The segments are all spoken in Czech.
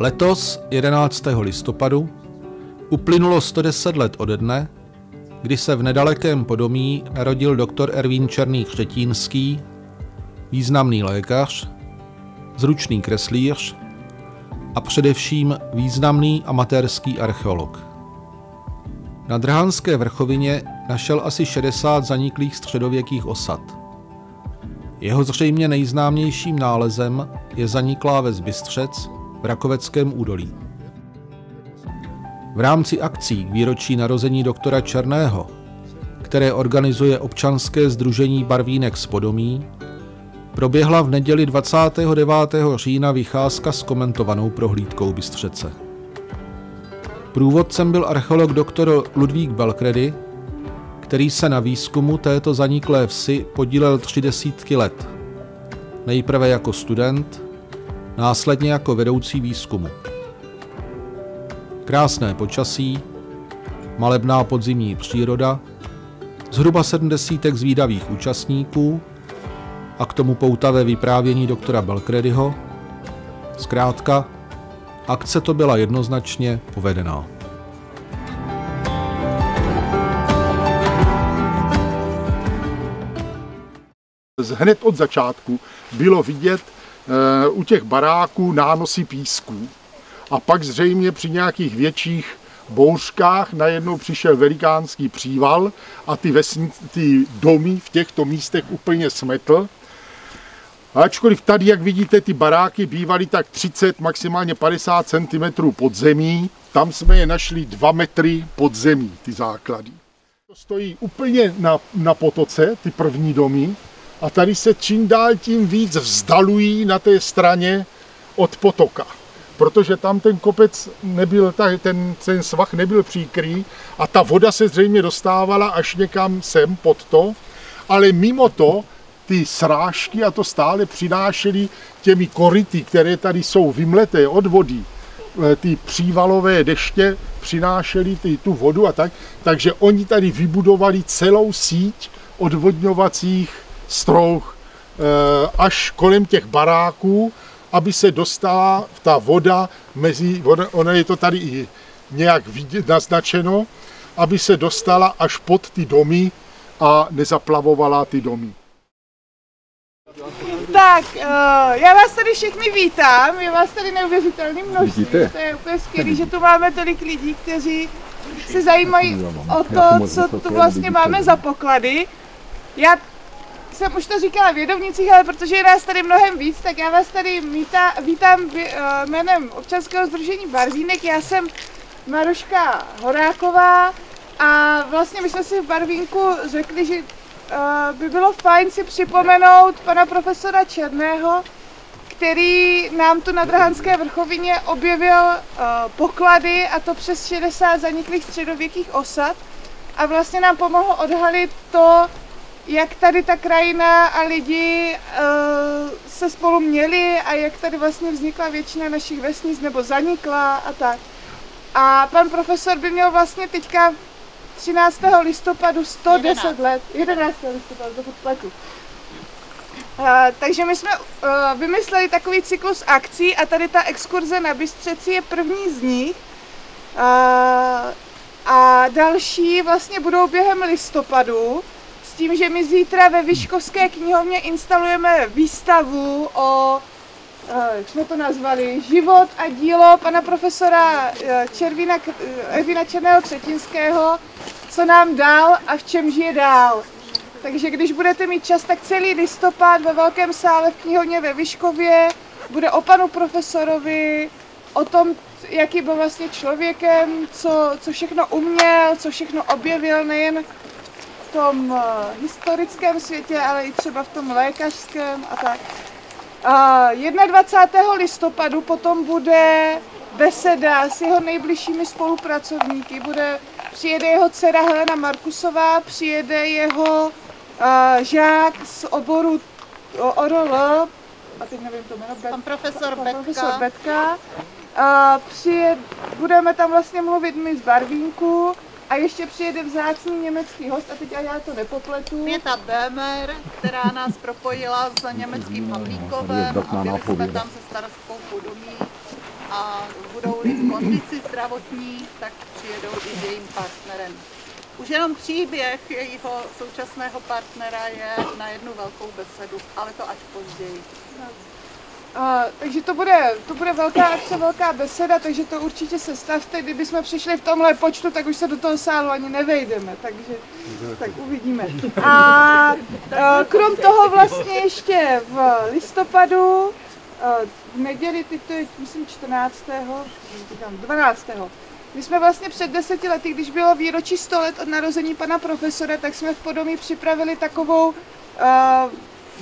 Letos, 11. listopadu, uplynulo 110 let ode dne, kdy se v nedalekém Podomí narodil doktor Ervín Černý-Chřetínský, významný lékař, zručný kreslíř a především významný amatérský archeolog. Na Drhanské vrchovině našel asi 60 zaniklých středověkých osad. Jeho zřejmě nejznámějším nálezem je zaniklá ves Bystřec v Rakoveckém údolí. V rámci akcí k výročí narození doktora Černého, které organizuje občanské sdružení Barvínek z Podomí, proběhla v neděli 29. října vycházka s komentovanou prohlídkou Bystřece. Průvodcem byl archeolog doktor Ludvík Belkredy, který se na výzkumu této zaniklé vsi podílel 30 let. Nejprve jako student, následně jako vedoucí výzkumu. Krásné počasí, malebná podzimní příroda, zhruba 70 zvídavých účastníků a k tomu poutavé vyprávění doktora Belkredyho. Zkrátka, akce to byla jednoznačně povedená. Hned od začátku bylo vidět u těch baráků nánosy písků. A pak zřejmě při nějakých větších bouřkách najednou přišel velikánský příval a ty domy v těchto místech úplně smetl. Ačkoliv tady, jak vidíte, ty baráky bývaly tak 30, maximálně 50 cm pod zemí, tam jsme je našli 2 metry pod zemí, ty základy. To stojí úplně na potoce, ty první domy, a tady se čím dál tím víc vzdalují na té straně od potoka. Protože tam ten kopec nebyl, ten svah nebyl příkrý a ta voda se zřejmě dostávala až někam sem pod to, ale mimo to ty srážky a to stále přinášely těmi koryty, které tady jsou vymleté od vody, ty přívalové deště přinášely tu vodu a tak, takže oni tady vybudovali celou síť odvodňovacích strouh až kolem těch baráků, aby se dostala ta voda ono je to tady i nějak vidět, naznačeno, aby se dostala až pod ty domy a nezaplavovala ty domy. Tak, já vás tady všechny vítám, je vás tady neuvěřitelné množství, to je úplně skvělé, že tu máme tolik lidí, kteří se zajímají o to, co tu vlastně máme za poklady. Já jsem už to říkala v Jedovnicích, ale protože je nás tady mnohem víc, tak já vás tady vítám jménem občanského sdružení Barvínek. Já jsem Maruška Horáková a vlastně my jsme si v Barvínku řekli, že by bylo fajn si připomenout pana profesora Černého, který nám tu na Drhanské vrchovině objevil poklady, a to přes 60 zaniklých středověkých osad, a vlastně nám pomohl odhalit to, jak tady ta krajina a lidi se spolu měli a jak tady vlastně vznikla většina našich vesnic nebo zanikla a tak. A pan profesor by měl vlastně teďka 13. listopadu 110 let, 11. listopadu, dokud pletu. Takže my jsme vymysleli takový cyklus akcí a tady ta exkurze na Bystřeci je první z nich. A další vlastně budou během listopadu, s tím, že my zítra ve Vyškovské knihovně instalujeme výstavu o, jak jsme to nazvali, život a dílo pana profesora Ervína Černého-Chřetínského, co nám dal a v čem žije dál. Takže když budete mít čas, tak celý listopad ve velkém sále v knihovně ve Vyškově bude o panu profesorovi, o tom, jaký byl vlastně člověkem, co všechno uměl, co všechno objevil, nejen v tom historickém světě, ale i třeba v tom lékařském a tak. 21. listopadu potom bude beseda s jeho nejbližšími spolupracovníky. Přijede jeho dcera Helena Markusová, přijede jeho žák z oboru ORL, a teď nevím to jméno, pan profesor Betka. Budeme tam vlastně mluvit my z Barvínku a ještě přijede vzácný německý host, a teď já to nepopletu. Měta Bémer, která nás propojila s německým Pavlíkovem a byli jsme tam se starostkou Podomí a budou-li v kondici zdravotní, tak přijedou i s jejím partnerem. Už jenom příběh jejího současného partnera je na jednu velkou besedu, ale to až později. Takže to bude velká akce, velká beseda, takže to určitě sestavte. Kdybychom přišli v tomhle počtu, tak už se do toho sálu ani nevejdeme, takže tak uvidíme. A krom toho vlastně ještě v listopadu, v neděli, teď to je myslím 12. My jsme vlastně před 10 lety, když bylo výročí 100 let od narození pana profesora, tak jsme v Podomí připravili takovou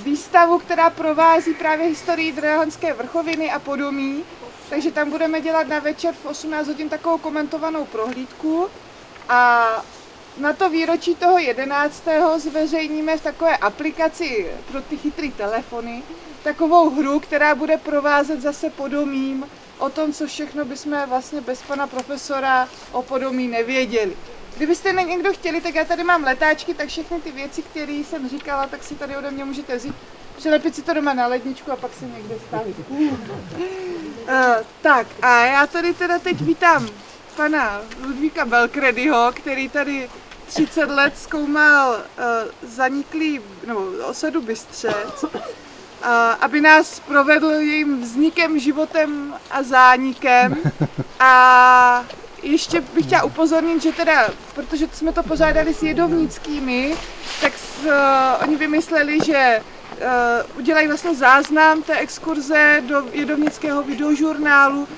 výstavu, která provází právě historii Drahanské vrchoviny a Podomí. Takže tam budeme dělat na večer v 18 hodin takovou komentovanou prohlídku. A na to výročí toho 11. zveřejníme v takové aplikaci pro ty chytré telefony takovou hru, která bude provázet zase Podomím o tom, co všechno bychom vlastně bez pana profesora o Podomí nevěděli. Kdybyste někdo chtěli, tak já tady mám letáčky, tak všechny ty věci, které jsem říkala, tak si tady ode mě můžete vzít, přilepit si to doma na ledničku a pak si někde stavit. Tak a já tady teda teď vítám pana Ludvíka Belkredyho, který tady 30 let zkoumal zaniklý, osadu Bystřec, aby nás provedl jejím vznikem, životem a zánikem. A ještě bych chtěla upozornit, že teda, protože jsme to pořádali s jedovnickými, tak oni vymysleli, že udělají vlastně záznam té exkurze do jedovnického videožurnálu.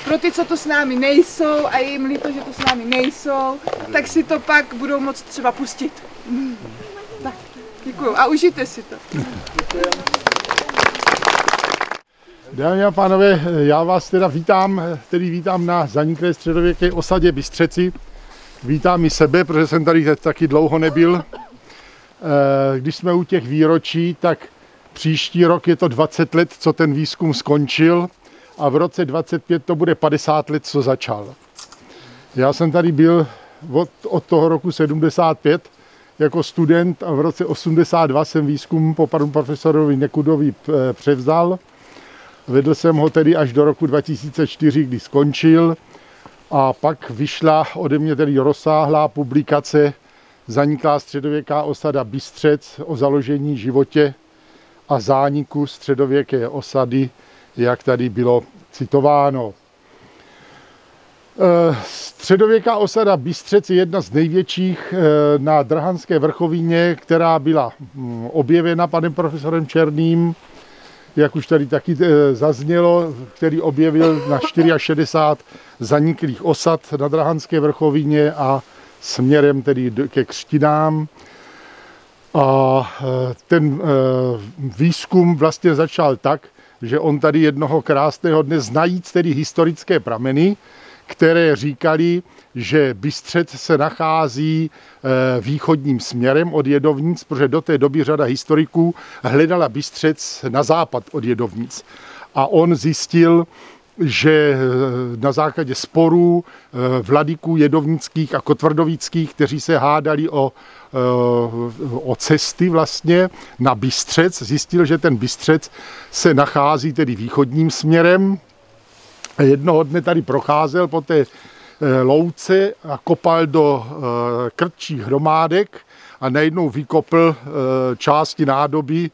Pro ty, co to s námi nejsou a je jim líto, že to s námi nejsou, tak si to pak budou moct třeba pustit. Tak, děkuju a užijte si to. Dámy a pánové, já vás teda vítám na zaniklé středověké osadě Bystřeci. Vítám i sebe, protože jsem tady taky dlouho nebyl. Když jsme u těch výročí, tak příští rok je to 20 let, co ten výzkum skončil a v roce 25 to bude 50 let, co začal. Já jsem tady byl od toho roku 75 jako student a v roce 82 jsem výzkum po panu profesorovi Nekudovi převzal. Vedl jsem ho tedy až do roku 2004, kdy skončil, a pak vyšla ode mě tedy rozsáhlá publikace Zaniklá středověká osada Bystřec o založení, životě a zániku středověké osady, jak tady bylo citováno. Středověká osada Bystřec je jedna z největších na Drahanské vrchovině, která byla objevena panem profesorem Černým, jak už tady taky zaznělo, který objevil na 64 zaniklých osad na Drahanské vrchovině a směrem tedy ke Křtinám. A ten výzkum vlastně začal tak, že on tady jednoho krásného dne, znajíc tedy historické prameny, které říkali, že Bystřec se nachází východním směrem od Jedovnic, protože do té doby řada historiků hledala Bystřec na západ od Jedovnic. A on zjistil, že na základě sporů vladyků jedovnických a kotvrdovických, kteří se hádali o cesty vlastně na Bystřec, zjistil, že ten Bystřec se nachází tedy východním směrem. Jednoho dne tady procházel po té louce a kopal do krčích hromádek a najednou vykopl části nádoby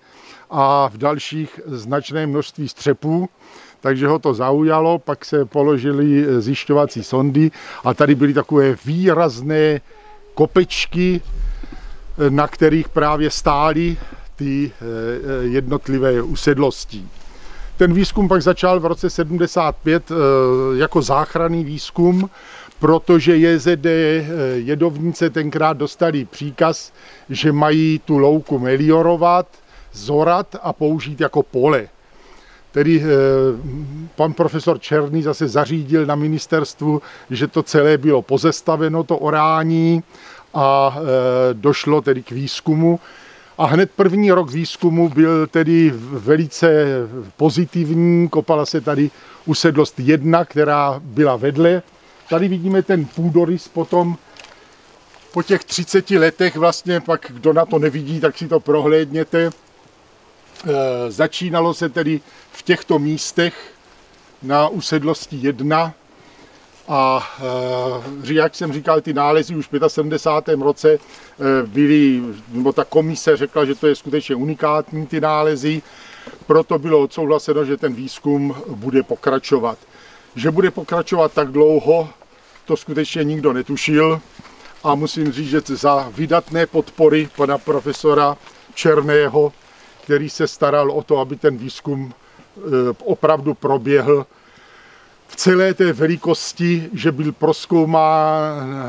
a v dalších značné množství střepů. Takže ho to zaujalo, pak se položily zjišťovací sondy a tady byly takové výrazné kopečky, na kterých právě stály ty jednotlivé usedlosti. Ten výzkum pak začal v roce 75 jako záchranný výzkum, protože JZD Jedovnice tenkrát dostali příkaz, že mají tu louku meliorovat, zorat a použít jako pole. Tedy pan profesor Černý zase zařídil na ministerstvu, že to celé bylo pozastaveno, to orání, a došlo tedy k výzkumu. A hned první rok výzkumu byl tedy velice pozitivní. Kopala se tady usedlost 1, která byla vedle. Tady vidíme ten půdorys potom po těch 30 letech, vlastně pak kdo na to nevidí, tak si to prohlédněte. Začínalo se tedy v těchto místech na usedlosti 1 a jak jsem říkal, ty nálezy už v 75. roce byly, nebo ta komise řekla, že to je skutečně unikátní ty nálezy, proto bylo odsouhlaseno, že ten výzkum bude pokračovat. Že bude pokračovat tak dlouho, to skutečně nikdo netušil a musím říct, že za vydatné podpory pana profesora Černého, který se staral o to, aby ten výzkum opravdu proběhl v celé té velikosti, že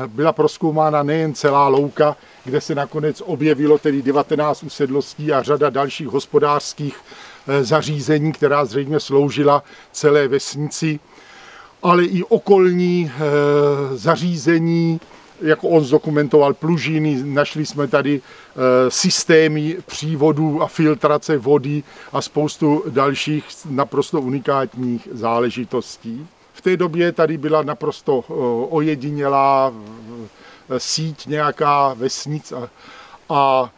byla prozkoumána nejen celá louka, kde se nakonec objevilo tedy 19 usedlostí a řada dalších hospodářských zařízení, která zřejmě sloužila celé vesnici, ale i okolní zařízení, jako on zdokumentoval plužiny, našli jsme tady systémy přívodů a filtrace vody a spoustu dalších naprosto unikátních záležitostí. V té době tady byla naprosto ojedinělá síť nějaká vesnic a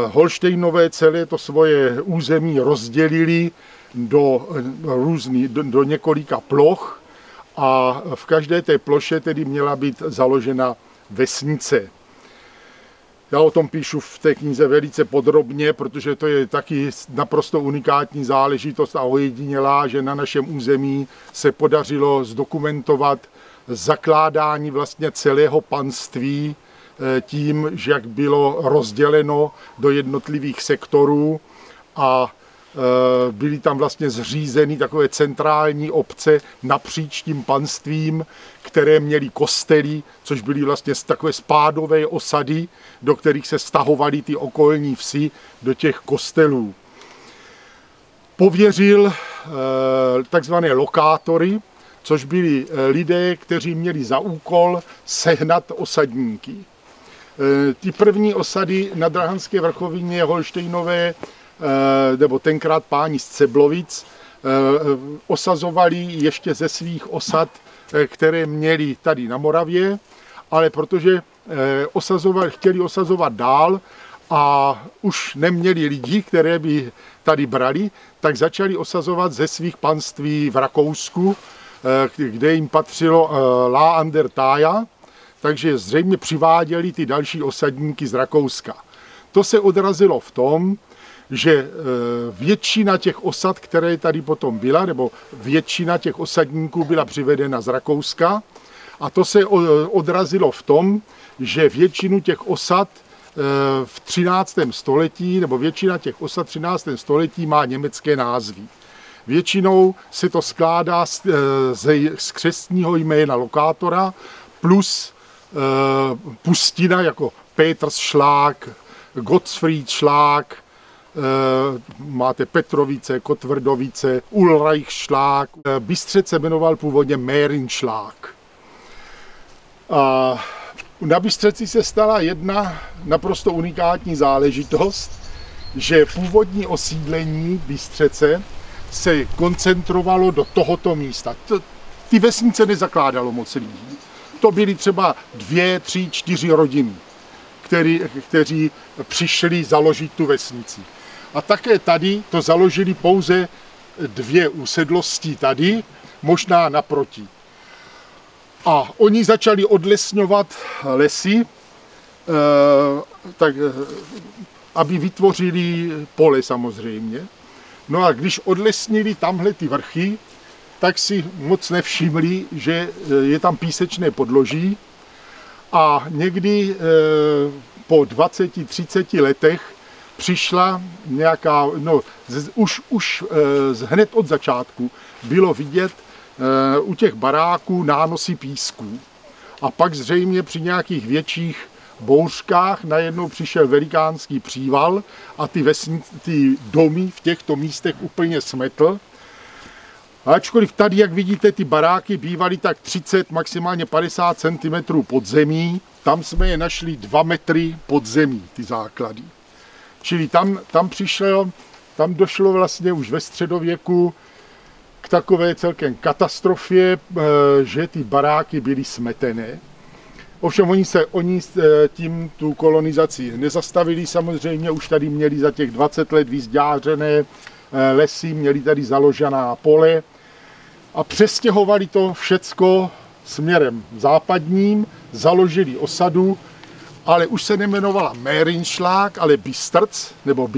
Holštejnové celé to svoje území rozdělili do několika ploch a v každé té ploše tedy měla být založena vesnice. Já o tom píšu v té knize velice podrobně, protože to je taky naprosto unikátní záležitost a ojedinělá, že na našem území se podařilo zdokumentovat zakládání vlastně celého panství tím, že jak bylo rozděleno do jednotlivých sektorů a byly tam vlastně zřízeny takové centrální obce napříč tím panstvím, které měly kostely, což byly vlastně takové spádové osady, do kterých se stahovaly ty okolní vsi do těch kostelů. Pověřil takzvané lokátory, což byli lidé, kteří měli za úkol sehnat osadníky. Ty první osady na Drahanské vrchovině Holštejnové, nebo tenkrát páni z Ceblovic, osazovali ještě ze svých osad, které měli tady na Moravě, ale protože chtěli osazovat dál a už neměli lidi, které by tady brali, tak začali osazovat ze svých panství v Rakousku, kde jim patřilo La Andertája, takže zřejmě přiváděli ty další osadníky z Rakouska. To se odrazilo v tom, že většina těch osad, které tady potom byla, nebo většina těch osadníků byla přivedena z Rakouska a to se odrazilo v tom, že většinu těch osad v 13. století, nebo většina těch osad v 13. století má německé názvy. Většinou se to skládá z křestního jména lokátora plus pustina jako Petersschlag, Gottfriedschlag, máte Petrovice, Kotvrdovice, Ulreichschlag. Bystřec se jmenoval původně Merinschlag. A na Bystřeci se stala jedna naprosto unikátní záležitost, že původní osídlení Bystřece se koncentrovalo do tohoto místa. Ty vesnice nezakládalo moc lidí. To byly třeba 2, 3, 4 rodiny, kteří přišli založit tu vesnici. A také tady to založili pouze 2 usedlosti tady, možná naproti. A oni začali odlesňovat lesy, aby vytvořili pole samozřejmě. No a když odlesnili tamhle ty vrchy, tak si moc nevšimli, že je tam písečné podloží a někdy po 20-30 letech přišla nějaká, už hned od začátku bylo vidět u těch baráků nánosy písků. A pak zřejmě při nějakých větších bouřkách najednou přišel velikánský příval a ty domy v těchto místech úplně smetl. A ačkoliv tady, jak vidíte, ty baráky bývaly tak 30, maximálně 50 cm pod zemí, tam jsme je našli 2 metry pod zemí, ty základy. Čili tam došlo vlastně už ve středověku k takové celkem katastrofě, že ty baráky byly smetené. Ovšem oni tím tu kolonizaci nezastavili, samozřejmě už tady měli za těch 20 let vyzdářené lesy, měli tady založená pole. a přestěhovali to všecko směrem západním, založili osadu, ale už se nejmenovala Mérinšlák, ale Bystrc, nebo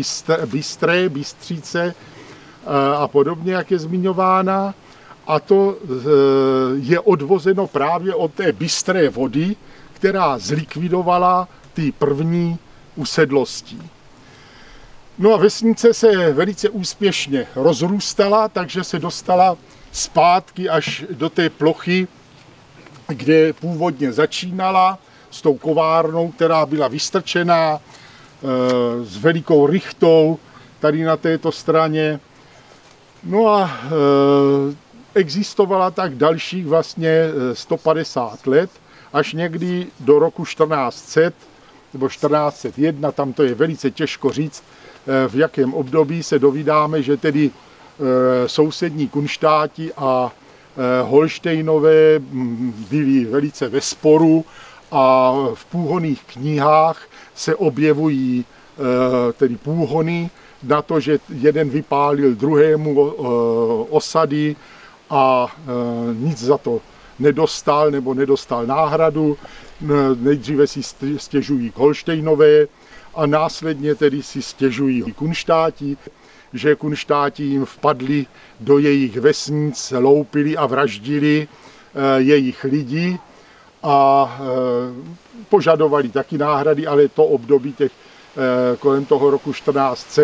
Bystré, Bystříce a podobně, jak je zmiňována. A to je odvozeno právě od té bystré vody, která zlikvidovala ty první usedlosti. No a vesnice se velice úspěšně rozrůstala, takže se dostala zpátky až do té plochy, kde původně začínala, s tou kovárnou, která byla vystrčená s velikou rychtou tady na této straně. No a existovala tak dalších vlastně 150 let, až někdy do roku 1400 nebo 1401, tam to je velice těžko říct, v jakém období se dovídáme, že tedy sousední Kunštáti a Holštejnové byli velice ve sporu a v půhonných knihách se objevují tedy půhony na to, že jeden vypálil druhému osady a nic za to nedostal nebo nedostal náhradu. Nejdříve si stěžují Holštejnové a následně tedy si stěžují Kunštáti, že Kunštáti jim vpadli do jejich vesnic, loupili a vraždili jejich lidi a požadovali taky náhrady, ale to období těch kolem toho roku 1400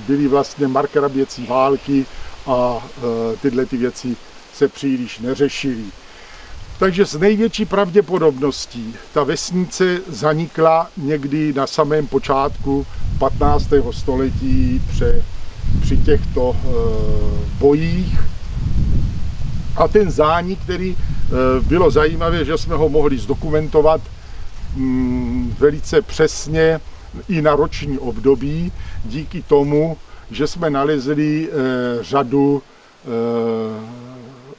byly vlastně markraběcí války a tyhle ty věci se příliš neřešily. Takže s největší pravděpodobností ta vesnice zanikla někdy na samém počátku 15. století při těchto bojích. A ten zánik, který bylo zajímavé, že jsme ho mohli zdokumentovat velice přesně i na roční období, díky tomu, že jsme nalezli řadu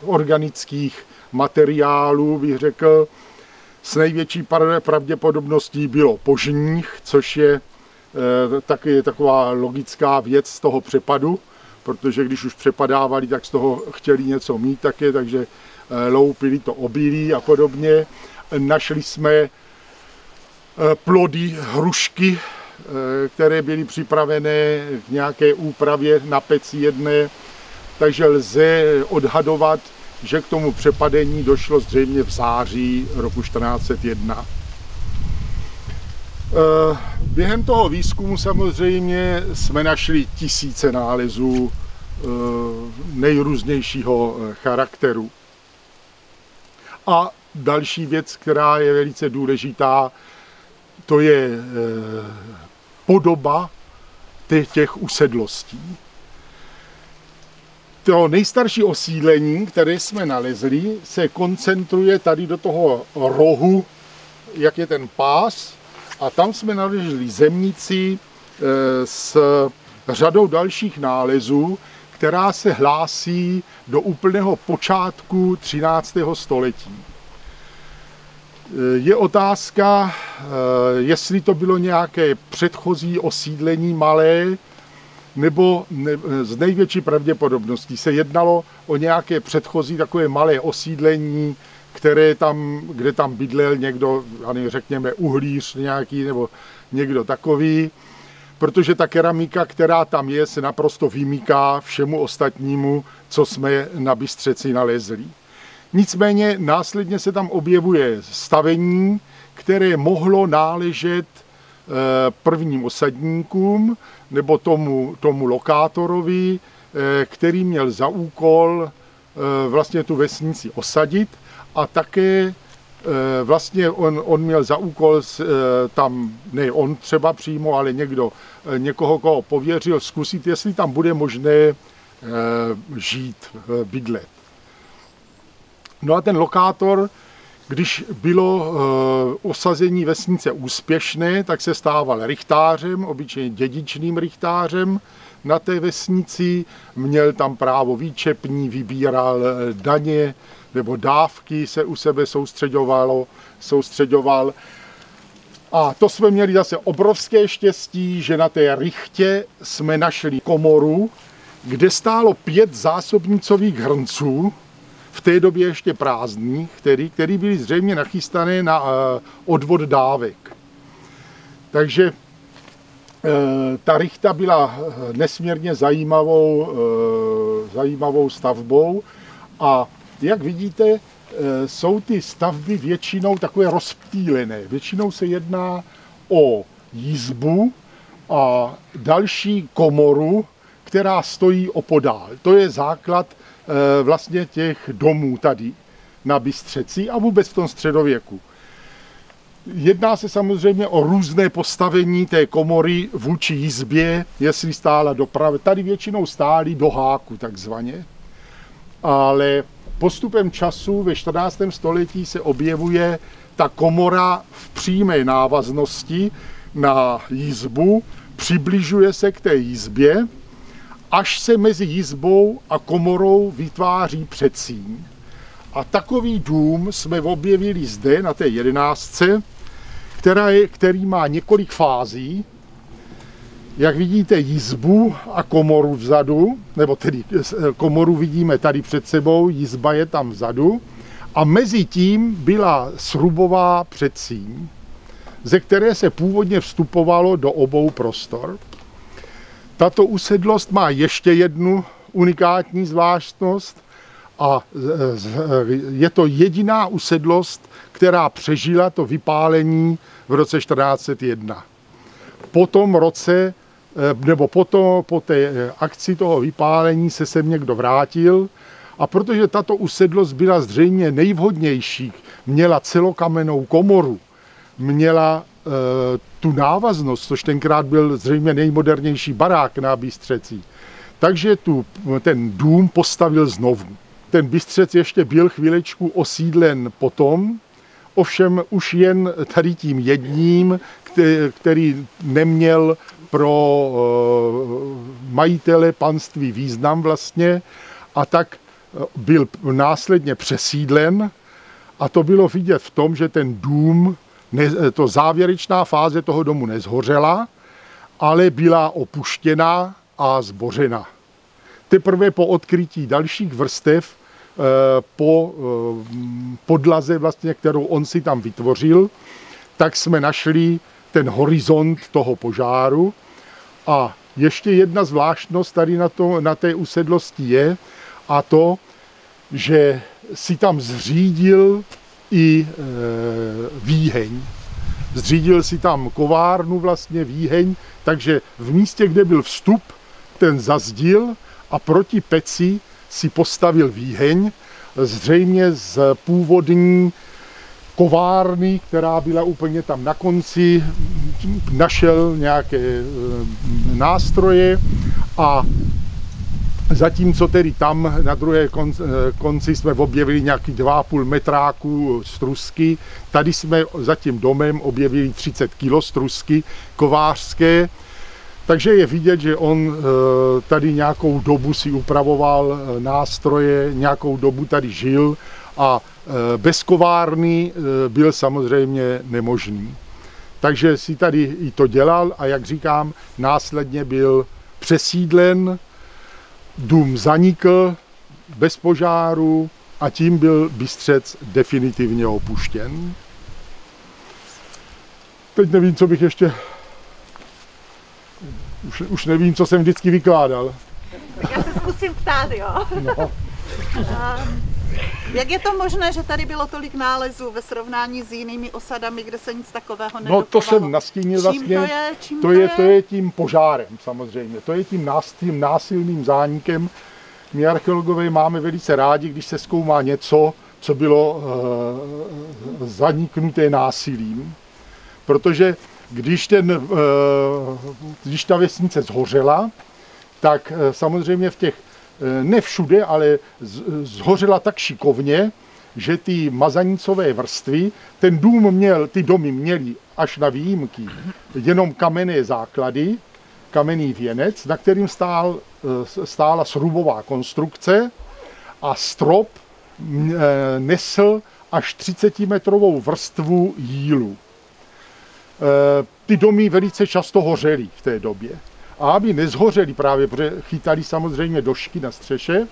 organických materiálů, bych řekl. S největší pravděpodobností bylo požních, což je taky taková logická věc z toho přepadu, protože když už přepadávali, tak z toho chtěli něco mít také, takže loupili to obilí a podobně. Našli jsme plody hrušky, které byly připravené k nějaké úpravě na peci jedné, takže lze odhadovat, že k tomu přepadení došlo zřejmě v září roku 1401. Během toho výzkumu samozřejmě jsme našli tisíce nálezů nejrůznějšího charakteru. A další věc, která je velice důležitá, to je podoba těch usedlostí. To nejstarší osídlení, které jsme nalezli, se koncentruje tady do toho rohu, jak je ten pás, a tam jsme nalezli zemnici s řadou dalších nálezů, která se hlásí do úplného počátku 13. století. Je otázka, jestli to bylo nějaké předchozí osídlení malé, nebo z největší pravděpodobností se jednalo o nějaké předchozí takové malé osídlení, kde tam bydlel někdo, řekněme uhlíř nějaký nebo někdo takový, protože ta keramika, která tam je, se naprosto vymýká všemu ostatnímu, co jsme na Bystřeci nalezli. Nicméně následně se tam objevuje stavení, které mohlo náležet prvním osadníkům nebo tomu lokátorovi, který měl za úkol vlastně tu vesnici osadit, a také vlastně on měl za úkol tam, ne on třeba přímo, ale někoho, koho pověřil, zkusit, jestli tam bude možné žít, bydlet. No a ten lokátor, když bylo osazení vesnice úspěšné, tak se stával rychtářem, obyčejně dědičným rychtářem na té vesnici, měl tam právo výčepní, vybíral daně nebo dávky, se u sebe soustředoval. A to jsme měli zase obrovské štěstí, že na té rychtě jsme našli komoru, kde stálo 5 zásobnicových hrnců, v té době ještě prázdných, který byly zřejmě nachystané na odvod dávek. Takže ta rychta byla nesmírně zajímavou stavbou a jak vidíte, jsou ty stavby většinou takové rozptýlené. Většinou se jedná o jizbu a další komoru, která stojí opodál. To je základ vlastně těch domů tady na Bystřeci a vůbec v tom středověku. Jedná se samozřejmě o různé postavení té komory vůči jizbě, jestli stála doprava. Tady většinou stály do háku takzvaně, ale postupem času ve 14. století se objevuje ta komora v přímé návaznosti na jizbu, přibližuje se k té jizbě, až se mezi jizbou a komorou vytváří předsíň. A takový dům jsme objevili zde na té 11, který má několik fází. Jak vidíte jizbu a komoru vzadu, nebo tedy komoru vidíme tady před sebou, jizba je tam vzadu a mezi tím byla srubová předsíň, ze které se původně vstupovalo do obou prostor. Tato usedlost má ještě jednu unikátní zvláštnost a je to jediná usedlost, která přežila to vypálení v roce 1401. Po tom roce, nebo po té akci toho vypálení se sem někdo vrátil a protože tato usedlost byla zřejmě nejvhodnější, měla celokamennou komoru, měla tu návaznost, což tenkrát byl zřejmě nejmodernější barák na Bystřeci, takže ten dům postavil znovu. Ten Bystřec ještě byl chvílečku osídlen potom, ovšem už jen tady tím jedním, který neměl pro majitele panství význam vlastně a tak byl následně přesídlen a to bylo vidět v tom, že ten dům, to závěrečná fáze toho domu nezhořela, ale byla opuštěna a zbořena. Teprve po odkrytí dalších vrstev, po podlaze, vlastně, kterou on si tam vytvořil, tak jsme našli ten horizont toho požáru. A ještě jedna zvláštnost tady na té usedlosti je, a to, že si tam zřídil i výheň. Zřídil si tam kovárnu, vlastně výheň, takže v místě, kde byl vstup, ten zazdil a proti peci si postavil výheň, zřejmě z původní kovárny, která byla úplně tam na konci, našel nějaké nástroje a zatímco tedy tam na druhé konci jsme objevili nějaký 2,5 metráku strusky, tady jsme za tím domem objevili 30 kg strusky kovářské, takže je vidět, že on tady nějakou dobu si upravoval nástroje, nějakou dobu tady žil a bez kovárny byl samozřejmě nemožný. Takže si tady i to dělal a jak říkám, následně byl přesídlen, dům zanikl bez požáru a tím byl Bystřec definitivně opuštěn. Teď nevím, co bych ještě... Už nevím, co jsem vždycky vykládal. Tak já se zkusím ptát, jo. No. Jak je to možné, že tady bylo tolik nálezů ve srovnání s jinými osadami, kde se nic takového nedochovalo? No to jsem nastínil vlastně. To je tím požárem samozřejmě. To je tím násilným zánikem. My archeologové máme velice rádi, když se zkoumá něco, co bylo zaniknuté násilím. Protože když ta vesnice zhořela, tak samozřejmě ne všude, ale zhořela tak šikovně, že ty mazanicové vrstvy, ty domy měly až na výjimky jenom kamenné základy, kamenný věnec, na kterým stála srubová konstrukce a strop nesl až 30-metrovou vrstvu jílu. Ty domy velice často hořely v té době. A aby nezhořeli právě, protože chytali samozřejmě došky na střeše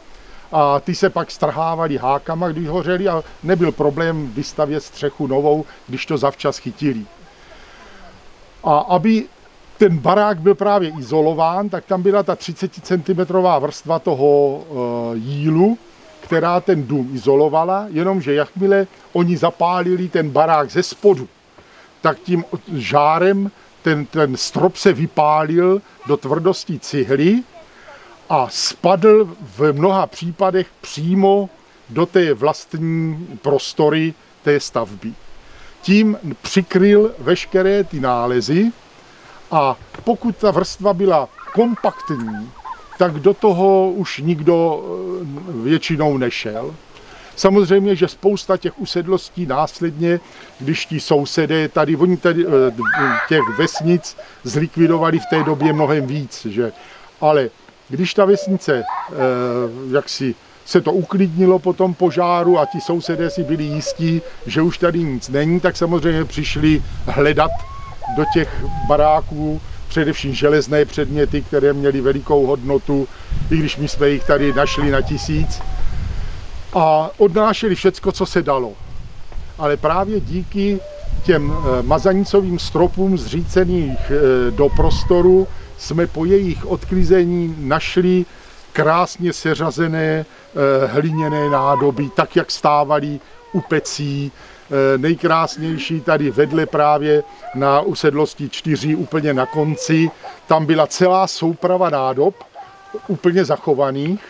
a ty se pak strhávaly hákama, když hořeli a nebyl problém vystavět střechu novou, když to zavčas chytili. A aby ten barák byl právě izolován, tak tam byla ta 30 cm vrstva toho jílu, která ten dům izolovala, jenomže jakmile oni zapálili ten barák ze spodu, tak tím žárem ten strop se vypálil do tvrdosti cihly a spadl v mnoha případech přímo do té vlastní prostory té stavby. Tím přikryl veškeré ty nálezy a pokud ta vrstva byla kompaktní, tak do toho už nikdo většinou nešel. Samozřejmě, že spousta těch usedlostí následně, když ti sousedé tady, oni tady těch vesnic zlikvidovali v té době mnohem víc, že? Ale když ta vesnice, jaksi se to uklidnilo po tom požáru a ti sousedé si byli jistí, že už tady nic není, tak samozřejmě přišli hledat do těch baráků především železné předměty, které měly velikou hodnotu, i když my jsme jich tady našli na 1000. A odnášeli všecko, co se dalo. Ale právě díky těm mazanicovým stropům zřícených do prostoru jsme po jejich odklizení našli krásně seřazené hliněné nádoby, tak jak stávaly u pecí. Nejkrásnější tady vedle právě na usedlosti 4 úplně na konci. Tam byla celá souprava nádob, úplně zachovaných.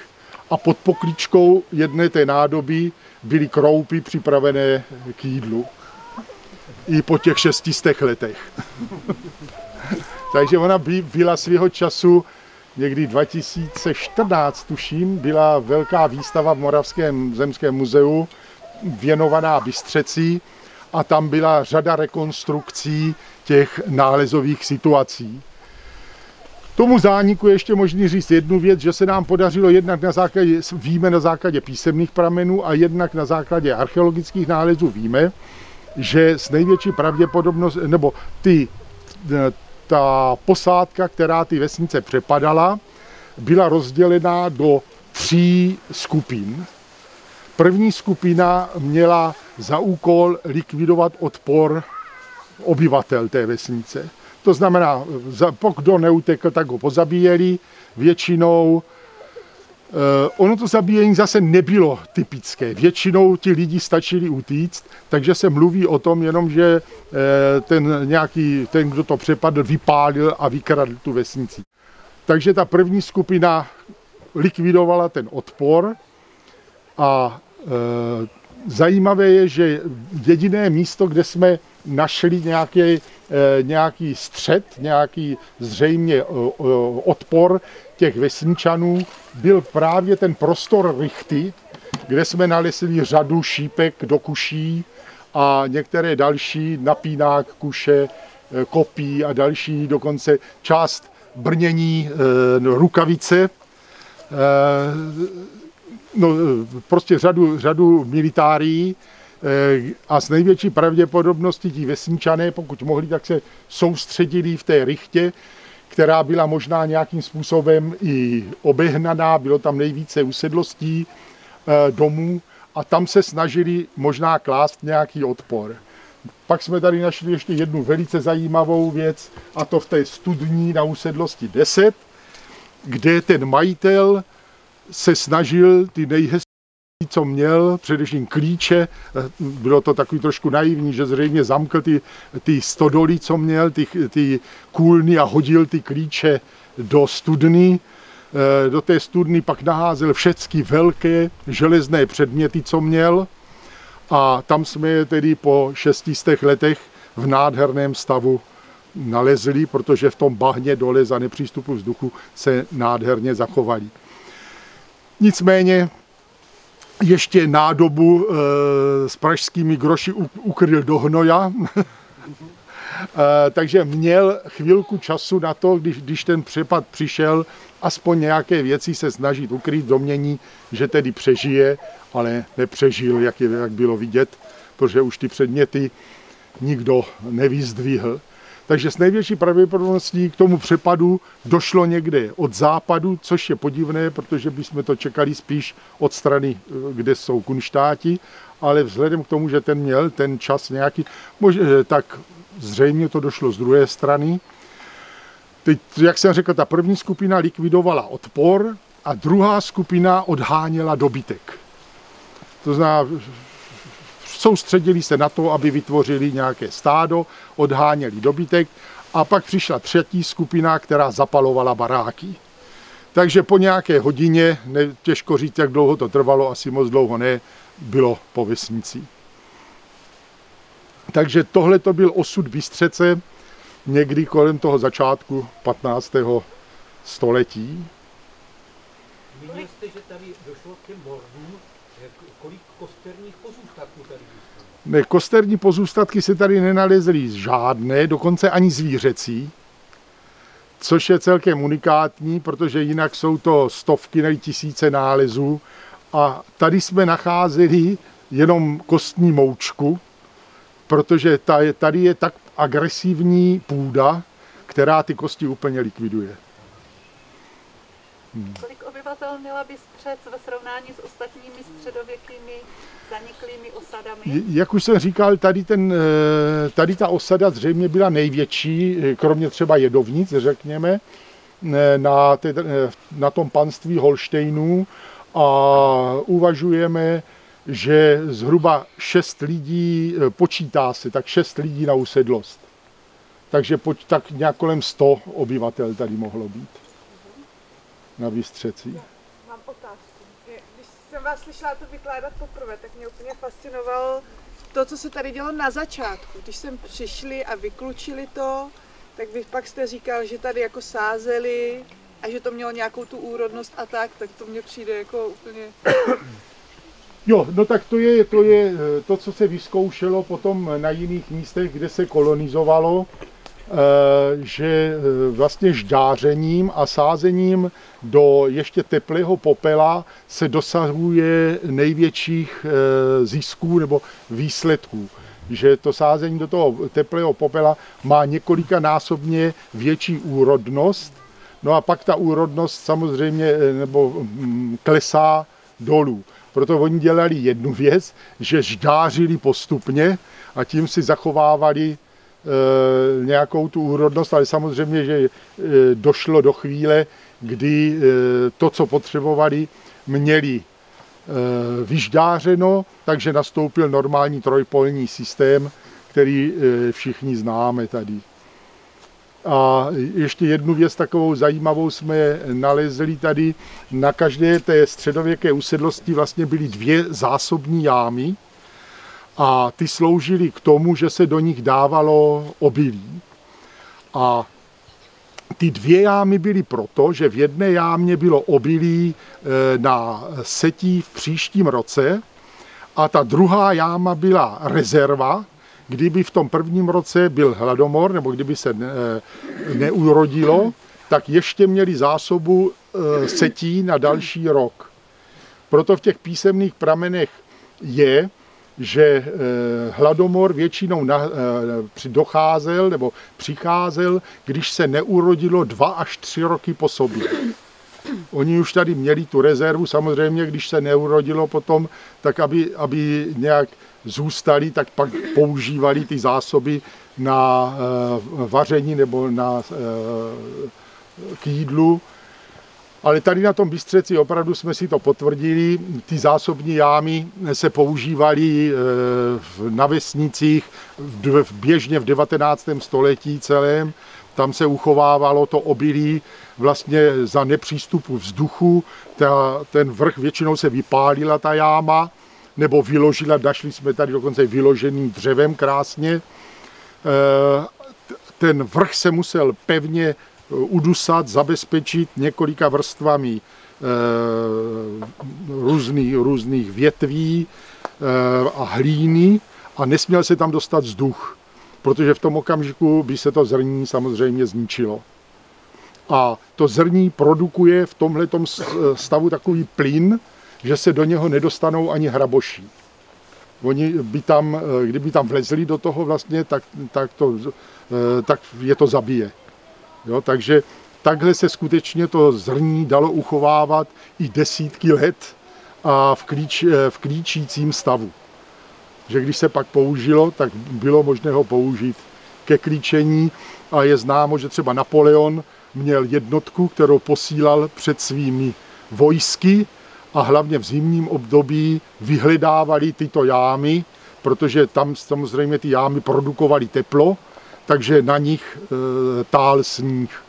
A pod pokličkou jedné té nádoby byly kroupy připravené k jídlu. I po těch 600 letech. Takže ona byla svého času, někdy 2014 tuším, byla velká výstava v Moravském zemském muzeu věnovaná Bystřecí a tam byla řada rekonstrukcí těch nálezových situací. Tomu zániku je ještě možný říct jednu věc, že se nám podařilo jednak víme na základě písemných pramenů a jednak na základě archeologických nálezů víme, že s největší pravděpodobností, nebo ta posádka, která ty vesnice přepadala, byla rozdělená do 3 skupin. První skupina měla za úkol likvidovat odpor obyvatel té vesnice. To znamená, pokud kdo neutekl, tak ho pozabíjeli. Většinou ono to zabíjení zase nebylo typické. Většinou ti lidi stačili utíct, takže se mluví o tom jenom, že ten, kdo to přepadl, vypálil a vykradl tu vesnici. Takže ta první skupina likvidovala ten odpor a zajímavé je, že jediné místo, kde jsme našli nějaký střed, nějaký zřejmě odpor těch vesničanů, byl právě ten prostor Rychty, kde jsme nalezli řadu šípek do kuší a některé další napínák, kuše, kopí a další, dokonce část brnění rukavice. Prostě řadu militárií a s největší pravděpodobností ti vesničané, pokud mohli, tak se soustředili v té Rychtě, která byla možná nějakým způsobem i obehnaná, bylo tam nejvíce usedlostí, domů a tam se snažili možná klást nějaký odpor. Pak jsme tady našli ještě jednu velice zajímavou věc, a to v té studni na usedlosti 10, kde ten majitel se snažil ty nejhezčí, co měl, především klíče, bylo to takový trošku naivní, že zřejmě zamkl ty stodoly, co měl, ty kůlny a hodil ty klíče do studny. Do té studny pak naházel všechny velké železné předměty, co měl. A tam jsme je tedy po 600 letech v nádherném stavu nalezli, protože v tom bahně dole za nepřístupu vzduchu se nádherně zachovali. Nicméně ještě nádobu s pražskými groši ukryl do hnoja, takže měl chvilku času na to, když ten přepad přišel, aspoň nějaké věci se snažit ukrýt, domnění, že tedy přežije, ale nepřežil, jak bylo vidět, protože už ty předměty nikdo nevyzdvihl. Takže s největší pravděpodobností k tomu přepadu došlo někde od západu, což je podivné, protože bychom to čekali spíš od strany, kde jsou kunštáti, ale vzhledem k tomu, že ten měl ten čas nějaký, tak zřejmě to došlo z druhé strany. Teď, jak jsem řekl, ta první skupina likvidovala odpor a druhá skupina odháněla dobytek. To znamená, soustředili se na to, aby vytvořili nějaké stádo, odháněli dobytek a pak přišla třetí skupina, která zapalovala baráky. Takže po nějaké hodině, těžko říct, jak dlouho to trvalo, asi moc dlouho ne, bylo po vesnici. Takže tohle to byl osud Bystřece někdy kolem toho začátku 15. století. Zmínil jste, že tady došlo k těm mordům. Kolik kosterních pozůstatků tady bylo? Ne, kosterní pozůstatky se tady nenalezly žádné, dokonce ani zvířecí, což je celkem unikátní, protože jinak jsou to stovky nebo tisíce nálezů. A tady jsme nacházeli jenom kostní moučku, protože tady je tak agresivní půda, která ty kosti úplně likviduje. Kolik obyvatel měla Bystřec ve srovnání s ostatními středověkými zaniklými osadami? Jak už jsem říkal, tady ta osada zřejmě byla největší, kromě třeba Jedovnic, řekněme, na tom panství Holštejnů, a uvažujeme, že zhruba 6 lidí, počítá se, tak 6 lidí na usedlost. Takže tak nějak kolem 100 obyvatel tady mohlo být na Bystřeci. Mám otázku. Když jsem vás slyšela to vykládat poprvé, tak mě úplně fascinovalo to, co se tady dělo na začátku. Když jsem přišli a vyklučili to, tak vy pak jste říkal, že tady jako sázeli a že to mělo nějakou tu úrodnost a tak to mně přijde jako úplně... Jo, no tak to je to, co se vyzkoušelo potom na jiných místech, kde se kolonizovalo, že vlastně ždářením a sázením do ještě teplého popela se dosahuje největších zisků nebo výsledků. Že to sázení do toho teplého popela má několikanásobně větší úrodnost, no a pak ta úrodnost samozřejmě nebo klesá dolů. Proto oni dělali jednu věc, že ždářili postupně a tím si zachovávali nějakou tu úrodnost, ale samozřejmě, že došlo do chvíle, kdy to, co potřebovali, měli vyždářeno, takže nastoupil normální trojpolní systém, který všichni známe tady. A ještě jednu věc takovou zajímavou jsme nalezli tady. Na každé té středověké usedlosti vlastně byly 2 zásobní jámy a ty sloužily k tomu, že se do nich dávalo obilí. A ty 2 jámy byly proto, že v jedné jámě bylo obilí na setí v příštím roce a ta druhá jáma byla rezerva. Kdyby v tom prvním roce byl hladomor, nebo kdyby se neurodilo, tak ještě měli zásobu setí na další rok. Proto v těch písemných pramenech je, že hladomor většinou docházel nebo přicházel, když se neurodilo 2 až 3 roky po sobě. Oni už tady měli tu rezervu, samozřejmě, když se neurodilo potom, tak aby nějak zůstali, tak pak používali ty zásoby na vaření nebo k jídlu. Ale tady na tom Bystřeci opravdu jsme si to potvrdili. Ty zásobní jámy se používaly na vesnicích běžně v 19. století celém. Tam se uchovávalo to obilí vlastně za nepřístupu vzduchu. Ten vrch většinou se vypálila ta jáma, nebo vyložila, našli jsme tady dokonce vyložený dřevem krásně. Ten vrch se musel pevně udusat, zabezpečit několika vrstvami různých větví a hlíny a nesměl se tam dostat vzduch, protože v tom okamžiku by se to zrní samozřejmě zničilo. A to zrní produkuje v tomhletom stavu takový plyn, že se do něho nedostanou ani hraboši. Oni by tam, kdyby tam vlezli do toho vlastně, tak je to zabije. Jo, takže takhle se skutečně to zrní dalo uchovávat i desítky let a v klíčícím stavu. Že když se pak použilo, tak bylo možné ho použít ke klíčení a je známo, že třeba Napoleon měl jednotku, kterou posílal před svými vojsky a hlavně v zimním období vyhledávali tyto jámy, protože tam samozřejmě ty jámy produkovaly teplo, takže na nich tál sníh.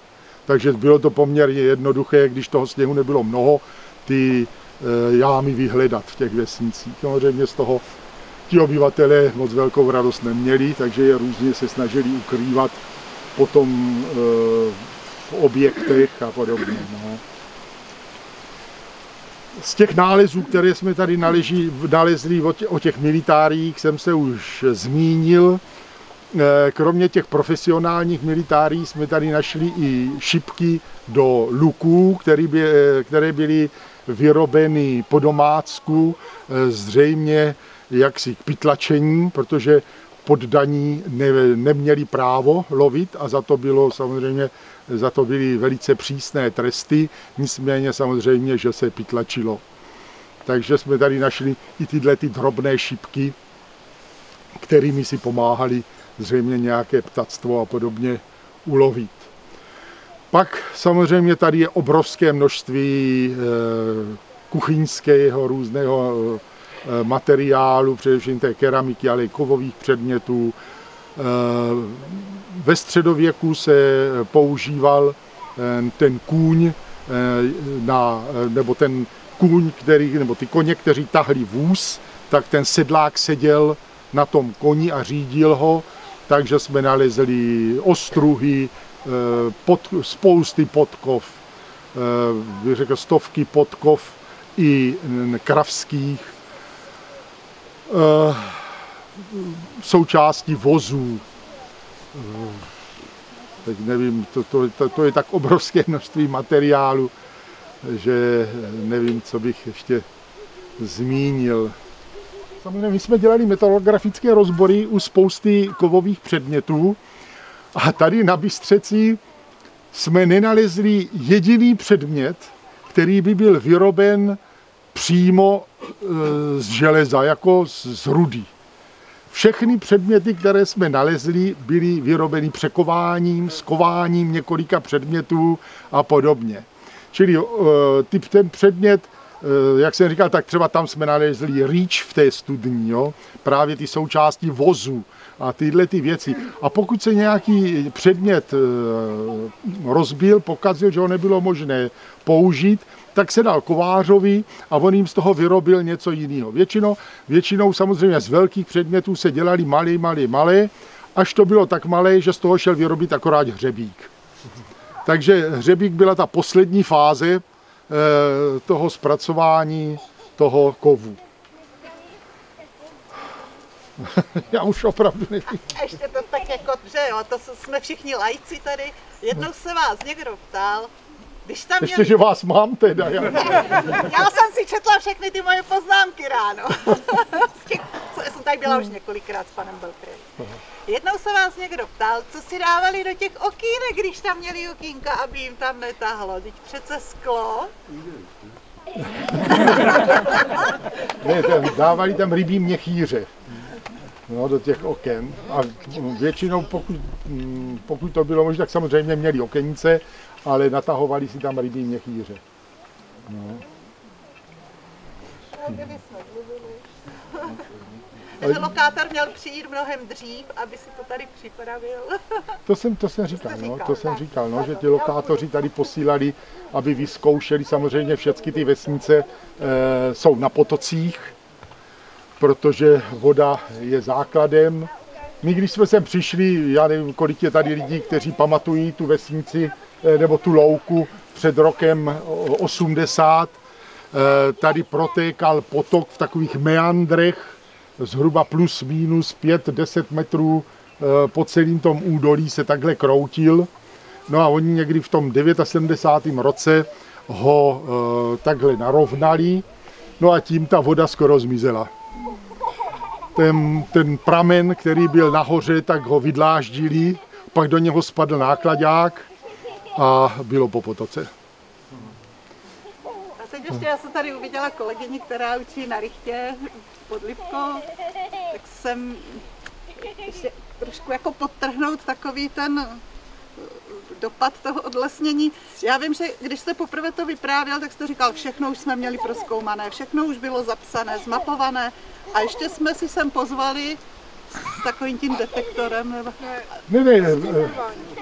Takže bylo to poměrně jednoduché, když toho sněhu nebylo mnoho, ty jámy vyhledat v těch vesnicích. Samozřejmě z toho ti obyvatelé moc velkou radost neměli, takže je různě se snažili ukrývat potom v objektech a podobně. No. Z těch nálezů, které jsme tady nalezli o těch militáriích, jsem se už zmínil. Kromě těch profesionálních militárií jsme tady našli i šipky do luků, které byly vyrobeny po domácku, zřejmě jaksi k pytlačení, protože poddaní neměli právo lovit a za to byly velice přísné tresty, nicméně samozřejmě, že se pytlačilo. Takže jsme tady našli i tyhle drobné šipky, kterými si pomáhali zřejmě nějaké ptactvo a podobně ulovit. Pak samozřejmě tady je obrovské množství kuchyňského různého materiálu, především té keramiky, ale i kovových předmětů. Ve středověku se používal ten kůň, nebo ty koně, kteří tahli vůz, tak ten sedlák seděl na tom koni a řídil ho, takže jsme nalezli ostruhy, spousty podkov, bych řekl stovky podkov i kravských, součástí vozů. Teď nevím, to je tak obrovské množství materiálu, že nevím, co bych ještě zmínil. Samozřejmě my jsme dělali metalografické rozbory u spousty kovových předmětů a tady na Bystřeci jsme nenalezli jediný předmět, který by byl vyroben přímo z železa, jako z rudy. Všechny předměty, které jsme nalezli, byly vyrobeny překováním, skováním několika předmětů a podobně. Čili ten předmět, jak jsem říkal, tak třeba tam jsme nalezli rýč v té studni, jo? Právě ty součásti vozu a tyhle ty věci. A pokud se nějaký předmět rozbil, pokazil, že ho nebylo možné použít, tak se dal kovářovi a on jim z toho vyrobil něco jiného. Většinou samozřejmě z velkých předmětů se dělali malé, až to bylo tak malé, že z toho šel vyrobit akorát hřebík. Takže hřebík byla ta poslední fáze toho zpracování toho kovu. Já už opravdu nevím. Ještě to tak jako dobře, jo, to jsme všichni lajci tady. Jednou se vás někdo ptal, když tam ještě, že vás mám teda. Já jsem si četla všechny ty moje poznámky ráno. Já jsem tady byla už několikrát s panem Belkrem. Jednou se vás někdo ptal, co si dávali do těch okýnek, když tam měli okýnka, aby jim tam netahlo. Teď přece sklo. Ne, dávali tam rybí měchýře, no, do těch oken. A většinou, pokud to bylo možné, tak samozřejmě měli okenice, ale natahovali si tam rybí měchýře. No. Takže lokátor měl přijít mnohem dřív, aby si to tady připravil. To jsem říkal, no, že ti lokátoři tady posílali, aby vyzkoušeli. Samozřejmě všechny ty vesnice jsou na potocích, protože voda je základem. My, když jsme sem přišli, já nevím, kolik je tady lidí, kteří pamatují tu vesnici nebo tu louku před rokem 80. Tady protékal potok v takových meandrech, zhruba plus minus 5-10 metrů po celém tom údolí se takhle kroutil. No a oni někdy v tom 79. roce ho takhle narovnali, no a tím ta voda skoro zmizela. ten pramen, který byl nahoře, tak ho vydláždili, pak do něho spadl nákladák a bylo po potoce. A teď ještě já jsem tady uviděla kolegyni, která učí na Richtě pod Lipkou, tak jsem ještě trošku jako podtrhnout takový ten dopad toho odlesnění. Já vím, že když jste poprvé to vyprávěl, tak jste říkal, všechno už jsme měli prozkoumané, všechno už bylo zapsané, zmapované a ještě jsme si sem pozvali s takovým tím detektorem. Ne,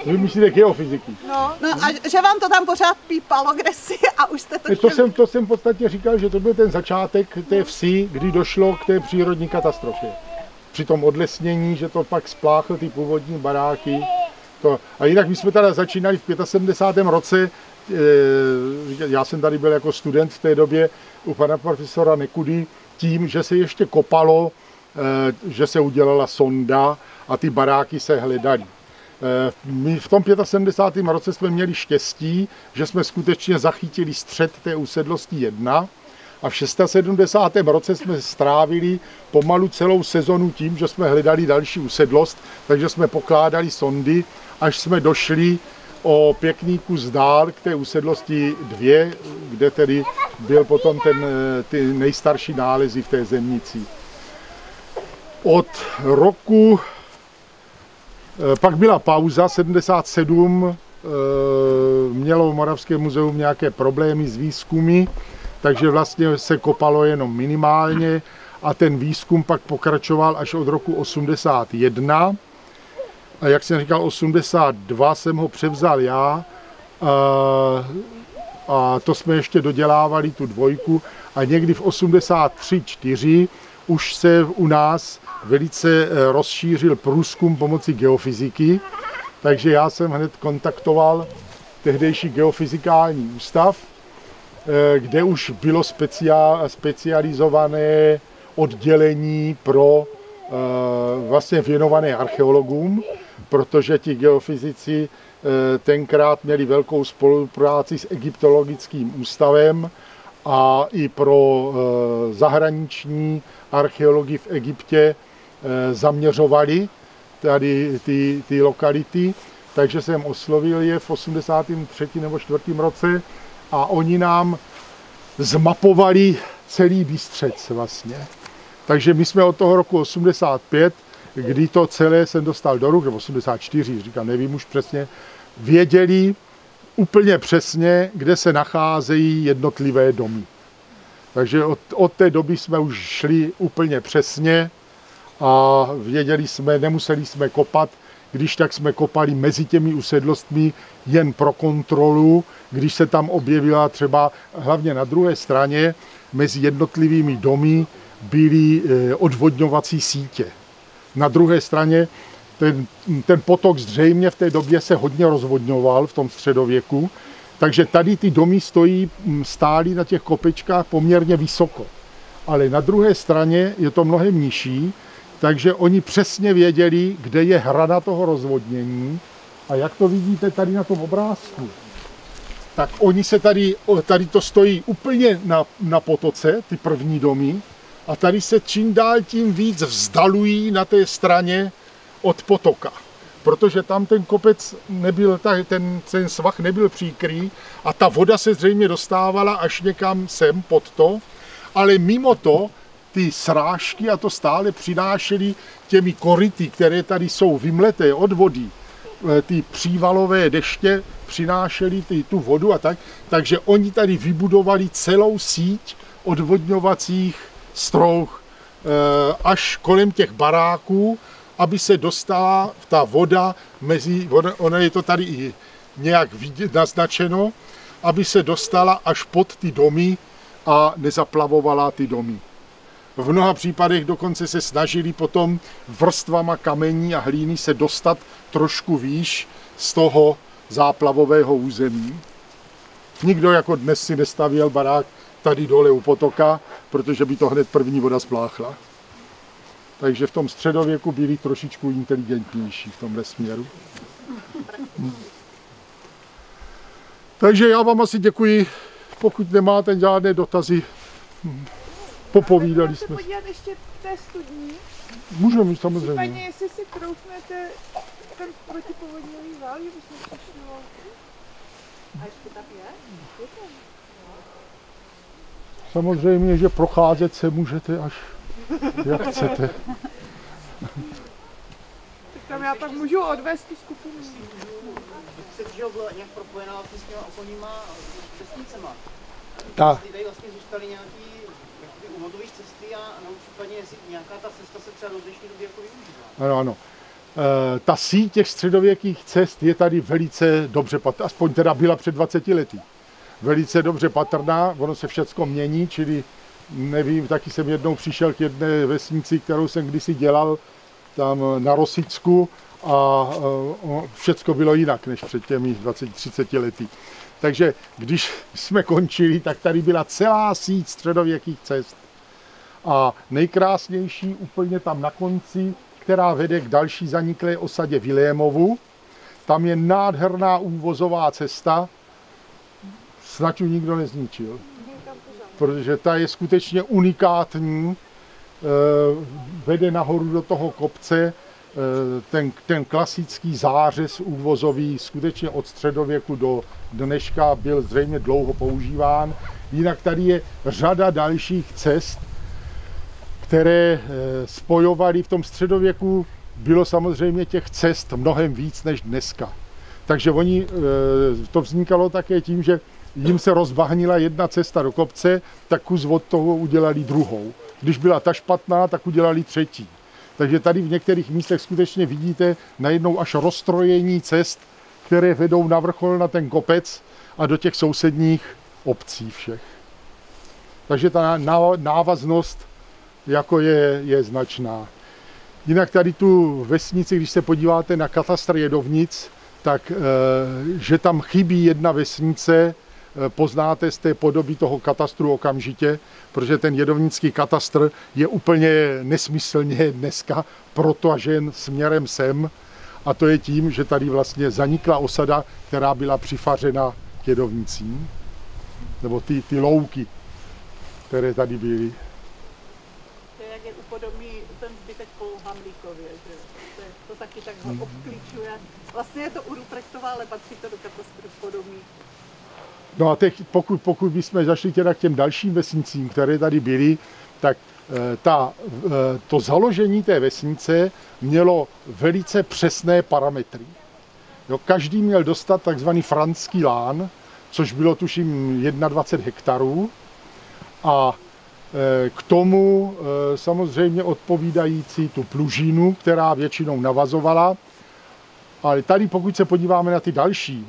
vy myslíte geofyziky. No a že vám to tam pořád pípalo kdesi a už jste to to jsem v podstatě říkal, že to byl ten začátek té vsi, kdy došlo k té přírodní katastrofě. Při tom odlesnění, že to pak spláchl ty původní baráky. A jinak my jsme teda začínali v 75. roce, já jsem tady byl jako student v té době u pana profesora Nekudy, tím, že se ještě kopalo, že se udělala sonda a ty baráky se hledaly. My v tom 75. roce jsme měli štěstí, že jsme skutečně zachytili střed té usedlosti 1 a v 76. roce jsme strávili pomalu celou sezonu tím, že jsme hledali další usedlost, takže jsme pokládali sondy, až jsme došli o pěkný kus dál k té usedlosti 2, kde tedy byl potom ty nejstarší nálezy v té zemnici. Od roku, pak byla pauza, 77, mělo Moravské muzeum nějaké problémy s výzkumy, takže vlastně se kopalo jenom minimálně a ten výzkum pak pokračoval až od roku 81. A jak jsem říkal, 82 jsem ho převzal já a to jsme ještě dodělávali tu 2 a někdy v 83-4 už se u nás velice rozšířil průzkum pomocí geofyziky, takže já jsem hned kontaktoval tehdejší geofyzikální ústav, kde už bylo specializované oddělení pro vlastně věnované archeologům, protože ti geofyzici tenkrát měli velkou spolupráci s egyptologickým ústavem a i pro zahraniční archeologii v Egyptě zaměřovali tady ty lokality, takže jsem oslovil je v 83. nebo 4. roce a oni nám zmapovali celý Bystřec vlastně. Takže my jsme od toho roku 85, kdy to celé jsem dostal do ruk, nebo 84, říkám, nevím už přesně, věděli úplně přesně, kde se nacházejí jednotlivé domy. Takže od té doby jsme už šli úplně přesně a věděli jsme, nemuseli jsme kopat, když tak jsme kopali mezi těmi usedlostmi jen pro kontrolu, když se tam objevila třeba hlavně na druhé straně mezi jednotlivými domy byly odvodňovací sítě. Na druhé straně ten potok zřejmě v té době se hodně rozvodňoval v tom středověku, takže tady ty domy stály na těch kopečkách poměrně vysoko. Ale na druhé straně je to mnohem nižší, takže oni přesně věděli, kde je hrana toho rozvodnění. A jak to vidíte tady na tom obrázku, tak oni se tady to stojí úplně na potoce, ty první domy, a tady se čím dál tím víc vzdalují na té straně od potoka. Protože tam ten kopec nebyl, ten svah nebyl příkrý a ta voda se zřejmě dostávala až někam sem pod to, ale mimo to ty srážky a to stále přinášely těmi koryty, které tady jsou vymleté od vody, ty přívalové deště přinášely tu vodu a tak, takže oni tady vybudovali celou síť odvodňovacích strouh až kolem těch baráků, aby se dostala ta voda ona je to tady i nějak vidět, naznačeno, aby se dostala až pod ty domy a nezaplavovala ty domy. V mnoha případech dokonce se snažili potom vrstvama kamení a hlíny se dostat trošku výš z toho záplavového území. Nikdo jako dnes si nestavěl barák tady dole u potoka, protože by to hned první voda spláchla. Takže v tom středověku byli trošičku inteligentnější v tomhle směru. Takže já vám asi děkuji, pokud nemáte žádné dotazy. Popovídali jsme. Můžete podívat ještě v té studní? Můžeme, samozřejmě. Případně, jestli si troufnete ten protipovodňový vál, že bychom přišli válku. A ještě tak je? Samozřejmě, že procházet se můžete až jak chcete. Tak tam já pak můžu odvést tu skupinu. Že byla nějak propojená s těma okolníma vesnicema. Tak. Tady vlastně zůstaly nějaký úvodové cesty a případně jestli nějaká ta cesta se třeba do dnešní doby jako využívá. Ano, ano. Ta síť těch středověkých cest je tady velice dobře patrná, aspoň teda byla před 20 lety. Velice dobře patrná, ono se všecko mění, čili nevím, taky jsem jednou přišel k jedné vesnici, kterou jsem kdysi dělal tam na Rosicku a všecko bylo jinak než před těmi 20-30 lety. Takže když jsme končili, tak tady byla celá síť středověkých cest. A nejkrásnější úplně tam na konci, která vede k další zaniklé osadě Vilémovu. Tam je nádherná úvozová cesta, snad ji nikdo nezničil, protože ta je skutečně unikátní, vede nahoru do toho kopce, ten klasický zářez úvozový skutečně od středověku do dneška byl zřejmě dlouho používán. Jinak tady je řada dalších cest, které spojovaly v tom středověku. Bylo samozřejmě těch cest mnohem víc než dneska. Takže to vznikalo také tím, že jim se rozbahnila jedna cesta do kopce, tak kus od toho udělali druhou. Když byla ta špatná, tak udělali třetí. Takže tady v některých místech skutečně vidíte najednou až roztrojení cest, které vedou na vrchol na ten kopec a do těch sousedních obcí všech. Takže ta návaznost jako je značná. Jinak tady tu vesnici, když se podíváte na katastr Jedovnic, tak že tam chybí jedna vesnice, poznáte z té podoby toho katastru okamžitě, protože ten jedovnický katastr je úplně nesmyslně dneska protažen směrem sem. A to je tím, že tady vlastně zanikla osada, která byla přifařena k Jedovnicím. Nebo ty louky, které tady byly. To je, jak je upodobní ten zbytek po Hamlíkově, že to taky tak ho obklíčuje. Vlastně je to u Ruprechtová, ale patří to do katastru podobný. No a teď, pokud bychom zašli teda k těm dalším vesnicím, které tady byly, tak to založení té vesnice mělo velice přesné parametry. Jo, každý měl dostat takzvaný franský lán, což bylo tuším 21 hektarů a k tomu samozřejmě odpovídající tu plužinu, která většinou navazovala. Ale tady, pokud se podíváme na ty další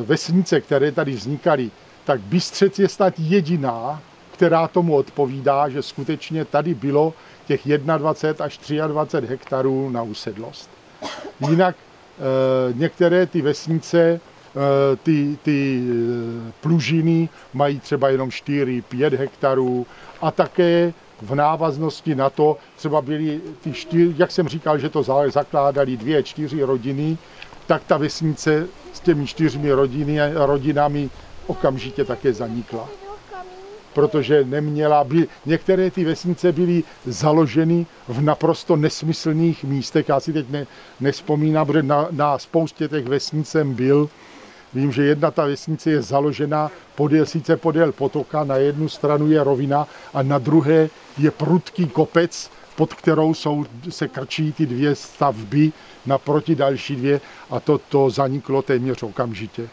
vesnice, které tady vznikaly, tak Bystřec je snad jediná, která tomu odpovídá, že skutečně tady bylo těch 21 až 23 hektarů na usedlost. Jinak některé ty vesnice, ty plužiny mají třeba jenom 4-5 hektarů a také v návaznosti na to třeba byly ty 4, jak jsem říkal, že to zakládali 2-4 rodiny, tak ta vesnice s těmi 4 rodinami okamžitě také zanikla. Protože některé ty vesnice byly založeny v naprosto nesmyslných místech. Já si teď nevzpomínám, protože na spoustě těch vesnic jsem byl. Vím, že jedna ta vesnice je založena sice podél potoka, na jednu stranu je rovina a na druhé je prudký kopec, pod kterou se krčí ty dvě stavby naproti další dvě a to zaniklo téměř okamžitě.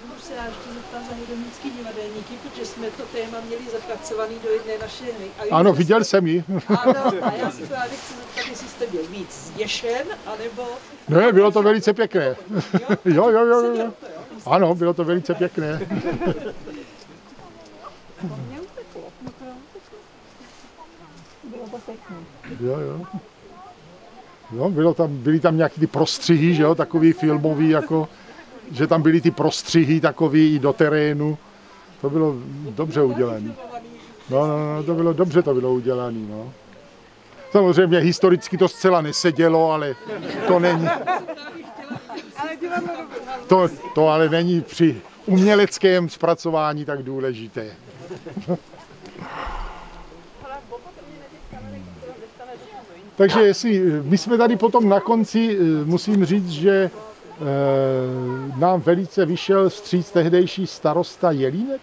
Můžu se já ještě zeptat za jedovnický divadelníky, protože jsme to téma měli zapracovaný do jedné naší hry. Ano, viděl jsem ji. Ano, a já si právě chci zeptat, jestli jste byl víc zděšen, anebo... Ne, bylo to velice pěkné. Jo. Ano, bylo to velice pěkné. Jo, byly tam nějaké ty prostřihy, že jo, takový filmový, jako, že tam byly ty prostřihy takový i do terénu. To bylo dobře udělané. No, to bylo dobře, to bylo udělané, no. Samozřejmě historicky to zcela nesedělo, ale to není. To ale není při uměleckém zpracování tak důležité. Takže my jsme tady potom na konci, musím říct, že nám velice vyšel vstříc tehdejší starosta Jelínek,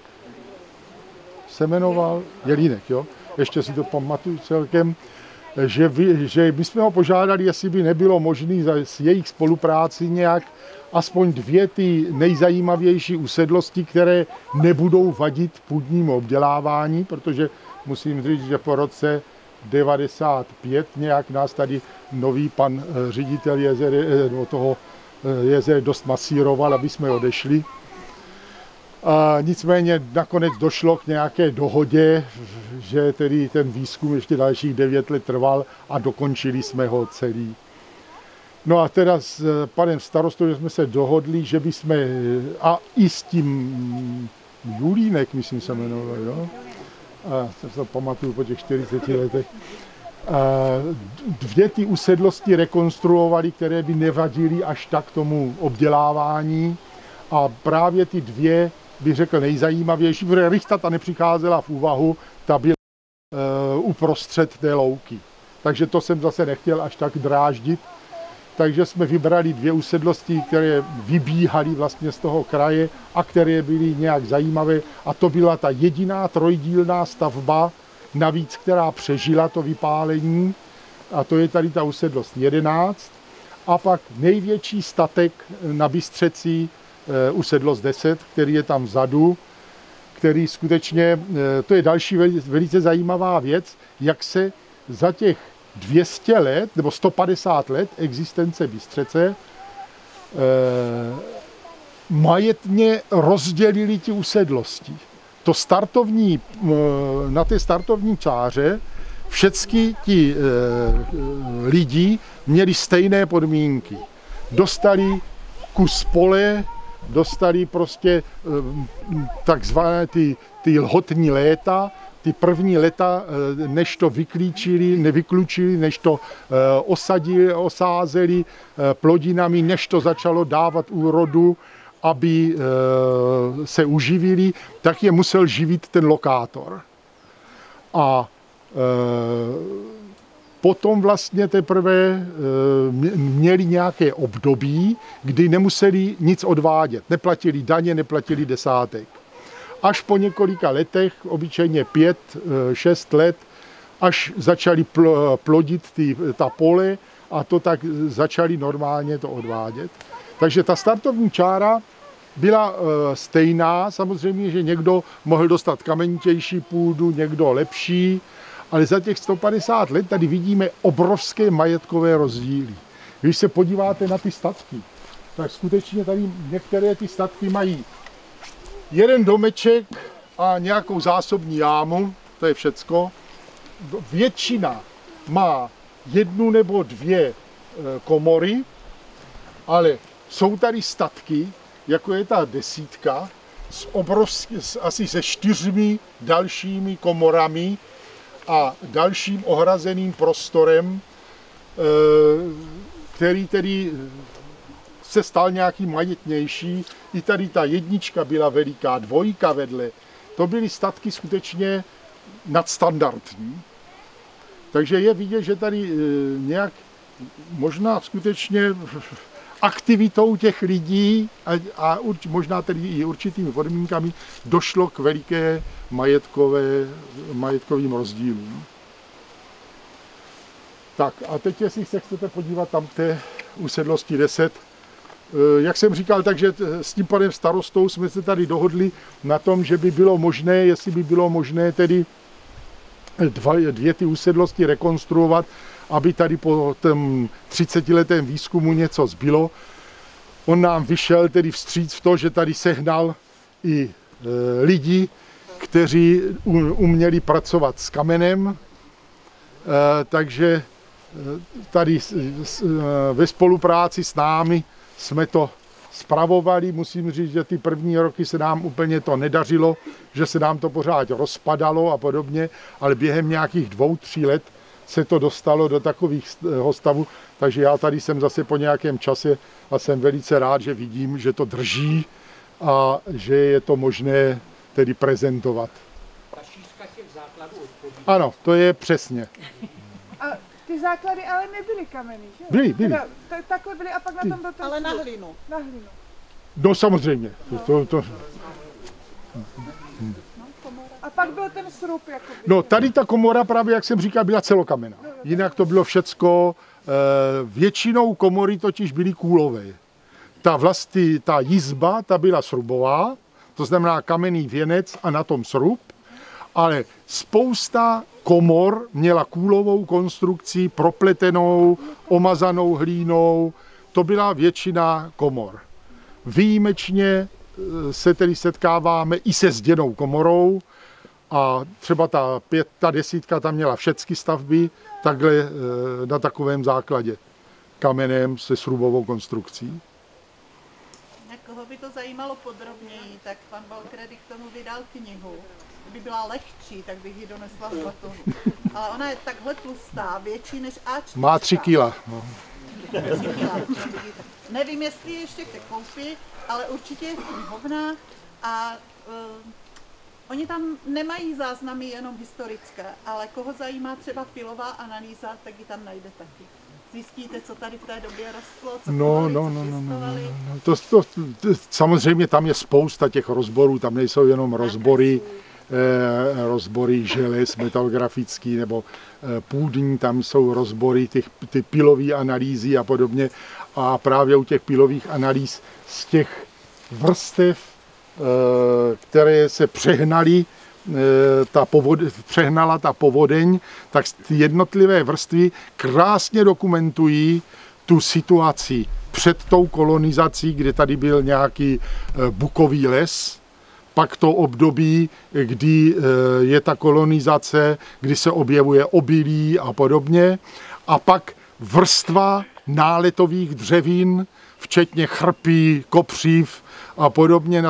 se jmenoval Jelínek, jo? Ještě si to pamatuju celkem, že my jsme ho požádali, jestli by nebylo možné s jejich spolupráci nějak aspoň 2 ty nejzajímavější usedlosti, které nebudou vadit půdnímu obdělávání, protože musím říct, že po roce 95 nějak nás tady nový pan ředitel jezer dost masíroval, aby jsme odešli. A nicméně nakonec došlo k nějaké dohodě, že tedy ten výzkum ještě dalších 9 let trval a dokončili jsme ho celý. No a teda s panem starostou jsme se dohodli, že bychom, a i s tím Julínek, myslím se jmenoval, jo? A se pamatuju po těch 40 letech. 2 ty usedlosti rekonstruovali, které by nevadily až tak tomu obdělávání. A právě ty 2 bych řekl nejzajímavější, protože Rychta ta nepřicházela v úvahu, ta byla uprostřed té louky. Takže to jsem zase nechtěl až tak dráždit. Takže jsme vybrali 2 usedlosti, které vybíhaly vlastně z toho kraje a které byly nějak zajímavé. A to byla ta jediná trojdílná stavba, navíc, která přežila to vypálení. A to je tady ta usedlost 11. A pak největší statek na Bystřecí, usedlost 10, který je tam vzadu, který skutečně, to je další velice zajímavá věc, jak se za těch 200 let nebo 150 let existence Bystřece majetně rozdělili ti usedlosti. To startovní, na té startovní čáře všechny ti lidi měli stejné podmínky. Dostali kus pole, dostali prostě takzvané ty lhotní léta, ty první léta, než to nevyklučili, než to osázeli plodinami, než to začalo dávat úrodu, aby se uživili, tak je musel živit ten lokátor. A potom vlastně teprve měli nějaké období, kdy nemuseli nic odvádět. Neplatili daně, neplatili desátek. Až po několika letech, obyčejně 5-6 let, až začali plodit ta pole a to tak začali normálně to odvádět. Takže ta startovní čára byla stejná, samozřejmě, že někdo mohl dostat kamenitější půdu, někdo lepší, ale za těch 150 let tady vidíme obrovské majetkové rozdíly. Když se podíváte na ty statky, tak skutečně tady některé ty statky mají jeden domeček a nějakou zásobní jámu, to je všecko. Většina má 1 nebo 2 komory, ale jsou tady statky, jako je ta 10, asi se 4 dalšími komorami a dalším ohrazeným prostorem, který tedy se stal nějaký majetnější. I tady ta 1 byla veliká, 2 vedle. To byly statky skutečně nadstandardní. Takže je vidět, že tady nějak možná skutečně aktivitou těch lidí a možná tedy i určitými podmínkami došlo k veliké majetkovým rozdílům. Tak a teď, jestli se chcete podívat tam k té usedlosti 10, jak jsem říkal, takže s tím panem starostou jsme se tady dohodli na tom, že by bylo možné, jestli by bylo možné tedy 2 ty usedlosti rekonstruovat, aby tady po tom 30letém výzkumu něco zbylo. On nám vyšel tedy vstříc v to, že tady sehnal i lidi, kteří uměli pracovat s kamenem, takže tady ve spolupráci s námi jsme to spravovali. Musím říct, že ty první roky se nám úplně to nedařilo, že se nám to pořád rozpadalo a podobně, ale během nějakých 2-3 let se to dostalo do takového stavu, takže já tady jsem zase po nějakém čase a jsem velice rád, že vidím, že to drží a že je to možné tedy prezentovat. Ta šířka těch základů odpovídá. Ano, to je přesně. A ty ty základy ale nebyly kamenný, že? Byly. Teda, takhle byly a pak na tom byl ten Ale na srub. hlinu. Na hlinu. No samozřejmě. A pak byl ten srub, jakoby. No tady ta komora právě, jak jsem říkal, byla celokamenná. Jinak to bylo všecko, většinou komory totiž byly kůlové. Ta jizba, ta byla srubová, to znamená kamenný věnec a na tom srub, ale spousta komor měla kůlovou konstrukci, propletenou, omazanou hlínou, to byla většina komor. Výjimečně se tedy setkáváme i se zděnou komorou a třeba ta desítka tam měla všechny stavby takhle na takovém základě, kamenem se srubovou konstrukcí. Koho by to zajímalo podrobněji, tak pan Balkredy k tomu vydal knihu. Kdyby byla lehčí, tak bych ji donesla v batonu. Ale ona je takhle tlustá, větší než A4. Má 3 kila. No. 3 kila. Nevím, jestli je ještě ke koupi, ale určitě je v knihovnách a oni tam nemají záznamy jenom historické, ale koho zajímá třeba pilová analýza, tak ji tam najde taky. Zjistíte, co tady v té době rostlo, co pěstovali. Samozřejmě tam je spousta těch rozborů, tam nejsou jenom rozbory želez metalografický nebo půdní, tam jsou rozbory ty pilové analýzy a podobně. A právě u těch pilových analýz z těch vrstev, které se přehnala ta povodeň, tak ty jednotlivé vrstvy krásně dokumentují tu situaci před tou kolonizací, kde tady byl nějaký bukový les, pak to období, kdy je ta kolonizace, kdy se objevuje obilí a podobně, a pak vrstva náletových dřevin, včetně chrpí, kopřiv a podobně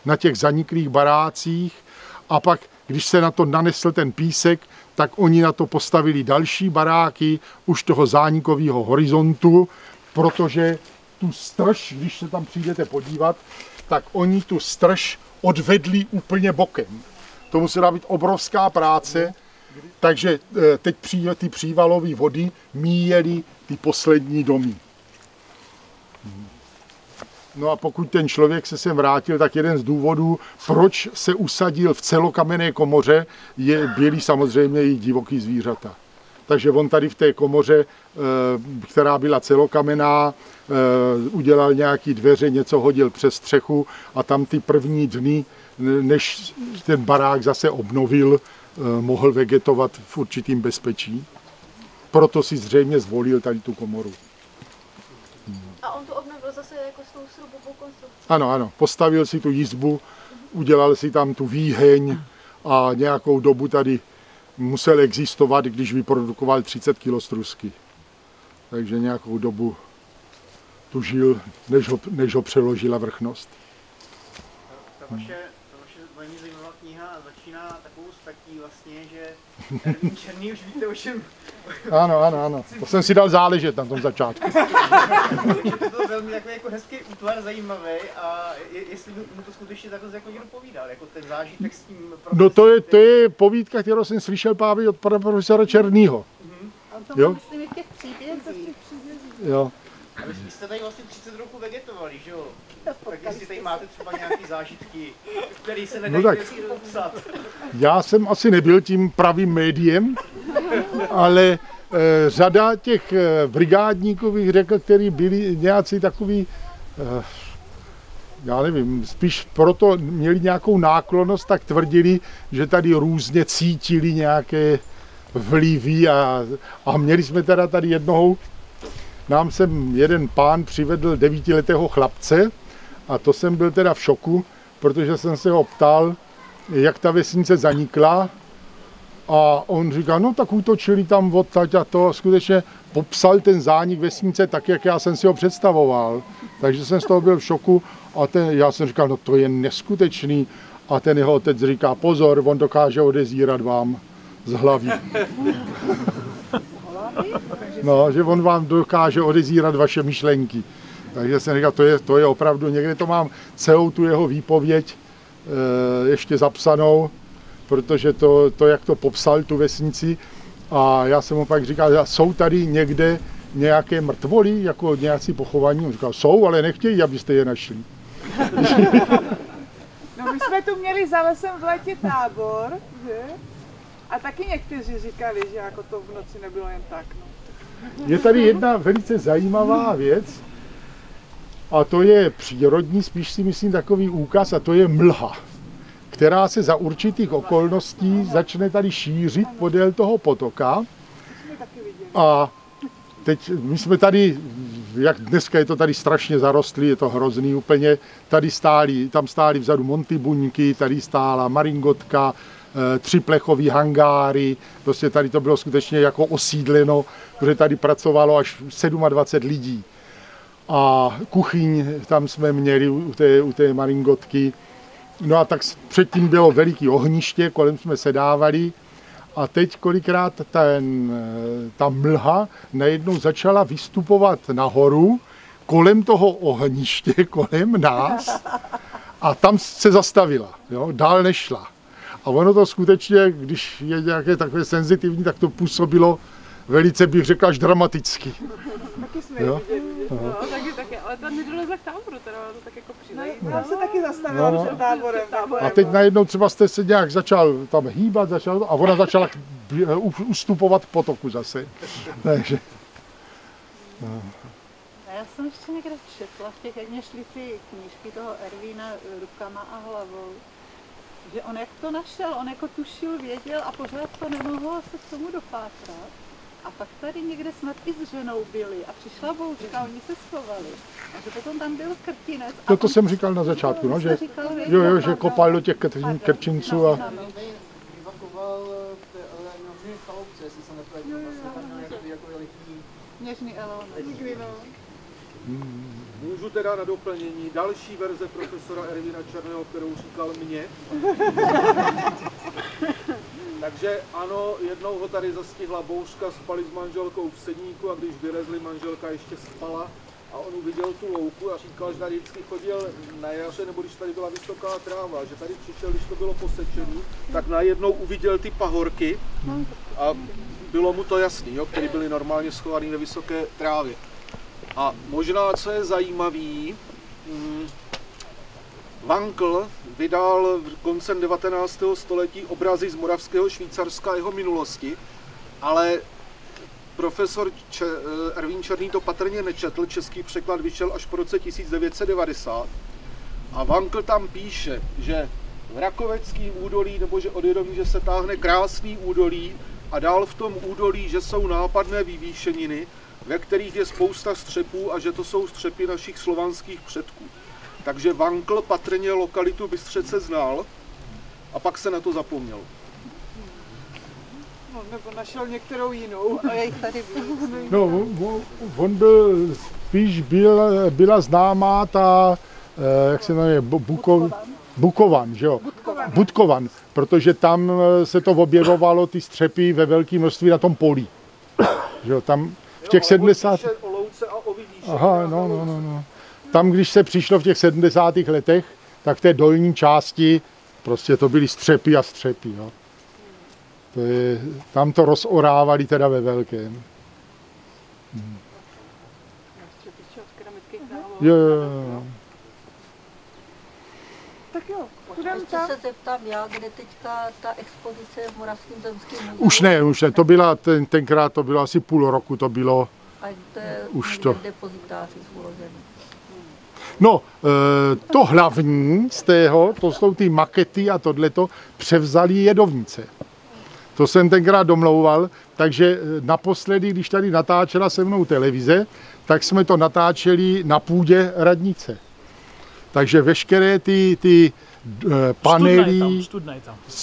na těch zaniklých barácích. A pak, když se na to nanesl ten písek, tak oni na to postavili další baráky už toho zánikového horizontu, protože tu strž, když se tam přijdete podívat, tak oni tu strž odvedli úplně bokem. To musela být obrovská práce, takže teď ty přívalové vody míjely ty poslední domy. No a pokud ten člověk se sem vrátil, tak jeden z důvodů, proč se usadil v celokamenné komoře, byly samozřejmě i divoký zvířata. Takže on tady v té komoře, která byla celokamenná, udělal nějaký dveře, něco hodil přes střechu a tam ty první dny, než ten barák zase obnovil, mohl vegetovat v určitým bezpečí. Proto si zřejmě zvolil tady tu komoru. A on to obnovil zase jako s tou srubovou konstrukcí? Ano, postavil si tu jizbu, udělal si tam tu výheň a nějakou dobu tady musel existovat, když vyprodukoval 30 kg strusky. Takže nějakou dobu tu žil, než ho přeložila vrchnost. Ta vaše velmi zajímavá kniha začíná takovou statí vlastně, že Ervín Černý, už víte o čem. Ano. To jsem si dal záležet na tom začátku. Je to velmi takový jako hezký útvar, zajímavý, a jestli mu to skutečně takhle jako někdo povídal, jako ten zážitek s tím profesorem. No to je povídka, kterou jsem slyšel právě od pana profesora Černýho. On to má, myslím, v těch příbězích. Jo. A vy jste tady vlastně 30 roků vegetovali, že jo? Tak jestli tady máte třeba nějaký zážitky, který se nedají popsat. Já jsem asi nebyl tím pravým médiem, ale řada těch brigádníků, bych řekl, který byli nějací takový, já nevím, spíš proto měli nějakou náklonnost, tak tvrdili, že tady různě cítili nějaké vlivy a měli jsme teda tady jednoho, nám sem jeden pán přivedl 9letého chlapce a to jsem byl teda v šoku, protože jsem se ho ptal, jak ta vesnice zanikla, a on říká, no tak útočili tam odtaď a to, skutečně popsal ten zánik vesnice tak, jak já jsem si ho představoval. Takže jsem z toho byl v šoku a já jsem říkal, no to je neskutečný, a ten jeho otec říká, pozor, on dokáže odezírat vám z hlavy. No, že on vám dokáže odezírat vaše myšlenky. Takže jsem říkal, to je opravdu, někde to mám celou tu jeho výpověď ještě zapsanou, protože to, jak to popsal, tu vesnici, A já jsem mu pak říkal, jsou tady někde nějaké mrtvoly, jako nějací pochovaní? On říkal, jsou, ale nechtějí, abyste je našli. No my jsme tu měli za lesem v létě tábor, že? A taky někteří říkali, že jako to v noci nebylo jen tak, no. Je tady jedna velice zajímavá věc, a to je přírodní, spíš si myslím takový úkaz, a to je mlha, která se za určitých okolností začne tady šířit podél toho potoka. A teď my jsme tady, jak dneska je to tady strašně zarostlý, je to hrozný úplně, tam stály vzadu montybuňky, tady stála maringotka, 3 plechové hangáry, prostě tady to bylo skutečně jako osídleno, protože tady pracovalo až 27 lidí. A kuchyň tam jsme měli u té maringotky. No a tak předtím bylo veliký ohniště, kolem jsme se dávali. A teď kolikrát ta mlha najednou začala vystupovat nahoru, kolem toho ohniště, kolem nás. A tam se zastavila, jo? Dál nešla. A ono to skutečně, když je nějaké takové senzitivní, tak to působilo velice, bych řekl, až dramaticky. Taky jsme ji viděli. No, taky, ale ta nedolezla k táboru, teda to tak jako přizajímavé. Tam se taky zastavila před táborem. A teď najednou třeba jste se nějak začal tam hýbat, a ona začala ustupovat k potoku zase. Takže. Já jsem ještě někde četla, v těch jedně šly ty knížky toho Ervína Rukama a hlavou, že on jak to našel, on jako tušil, věděl a pořád to nemohl se k tomu dopátrat. A pak tady někde snad i s ženou byli a přišla bouřka, oni se schovali. A že potom tam byl krtinec. To jsem říkal na začátku, no, že, že kopal do těch krčinců a... Vyvakoval v té chalupce, jestli se nepletu, vlastně jako Něžný elon. Můžu teda na doplnění další verze profesora Ervína Černého, kterou říkal mě. Takže ano, jednou ho tady zastihla bouřka, spali s manželkou v sedníku a když vylezli, manželka ještě spala a on uviděl tu louku a říkal, že tady vždycky chodil na jaře, nebo když tady byla vysoká tráva, že tady přišel, když to bylo posečený, tak najednou uviděl ty pahorky a bylo mu to jasný, jo, které byly normálně schované ve vysoké trávě. A možná, co je zajímavý, Vankl vydal koncem 19. století obrazy z moravského Švýcarska a jeho minulosti, ale profesor Ervín Černý to patrně nečetl, český překlad vyšel až po roce 1990 a Vankl tam píše, že v Rakoveckém údolí, nebo že od Jedomíře se táhne krásný údolí a dál v tom údolí, že jsou nápadné vyvýšeniny, ve kterých je spousta střepů a že to jsou střepy našich slovanských předků. Takže Vankl patrně lokalitu Bystřece znal a pak se na to zapomněl. No, nebo našel některou jinou. A je jich tady víc. No, on byl, spíš byla známá ta, jak se jmenuje, Bukovan, že jo? Budkovan, protože tam se to objevovalo, ty střepy ve velkém množství na tom poli. Že jo, tam v těch 70... O louce a o vyvýšení. Aha, no. Tam, když se přišlo v těch 70. letech, tak v té dolní části prostě to byly střepy a střepy. Jo. Tam to rozorávali teda ve velkém. Jo. Tak jo, ještě se zeptám já, kde teďka ta expozice v Moravském zemském muzeu? Už ne. To byla, tenkrát to bylo asi půl roku, to bylo. A to je už to. V depozitáři uložený. No, to hlavní z tého, to jsou ty makety a tohleto, převzali Jedovnice. To jsem tenkrát domlouval, takže naposledy, když tady natáčela se mnou televize, tak jsme to natáčeli na půdě radnice. Takže veškeré ty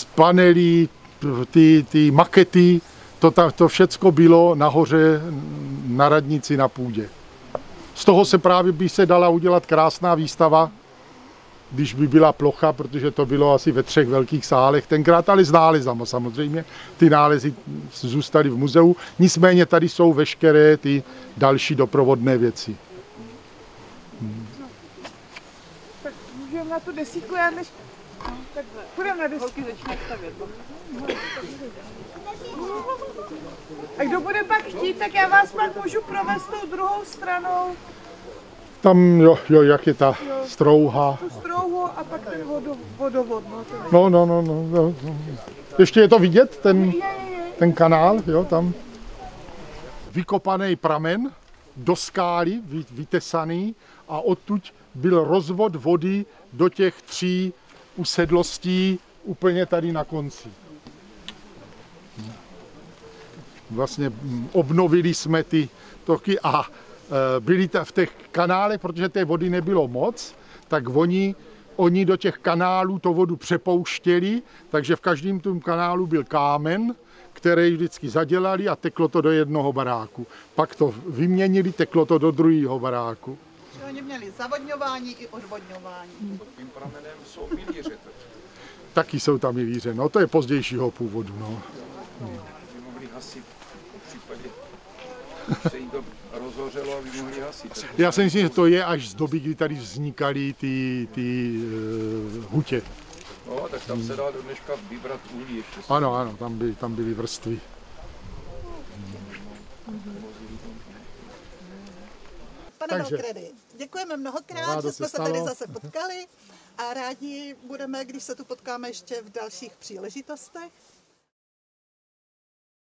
panely, ty makety, to všecko bylo nahoře na radnici na půdě. Z toho se právě by se dala udělat krásná výstava, když by byla plocha, protože to bylo asi ve 3 velkých sálech, tenkrát ale s nálezama samozřejmě. Ty nálezy zůstaly v muzeu, nicméně tady jsou veškeré ty další doprovodné věci. Tak můžeme na tu desítku, já než Půjdeme na desku. Holky začínají stavět. A kdo bude pak chtít, tak já vás pak můžu provést tou druhou stranou. Tam, jo, jak je ta strouha. Tu strouhu a pak ten vodovod. No. Ještě je to vidět, ten kanál, jo, tam. Vykopaný pramen do skály, vytesaný, a odtud byl rozvod vody do těch 3 usedlostí úplně tady na konci. Vlastně obnovili jsme ty toky a byli v těch kanálech, protože té vody nebylo moc, tak oni do těch kanálů tu vodu přepouštěli, takže v každém tom kanálu byl kámen, který vždycky zadělali a teklo to do jednoho baráku. Pak to vyměnili, teklo to do druhého baráku. Oni měli zavodňování i odvodňování. Tím pramenem jsou milíře. Taky jsou tam milíře, no to je pozdějšího původu. No. Vy mohli hasit v případě, se jim to rozhořelo a vy mohli hasit. Já si myslím, že to je až z doby, kdy tady vznikaly ty hutě. No, tak tam se dá do dneška vybrat uhlí ještě. Ano, tam byly vrstvy. Pane Velkredy, děkujeme mnohokrát, že jsme se tady zase potkali a rádi budeme, když se tu potkáme ještě v dalších příležitostech.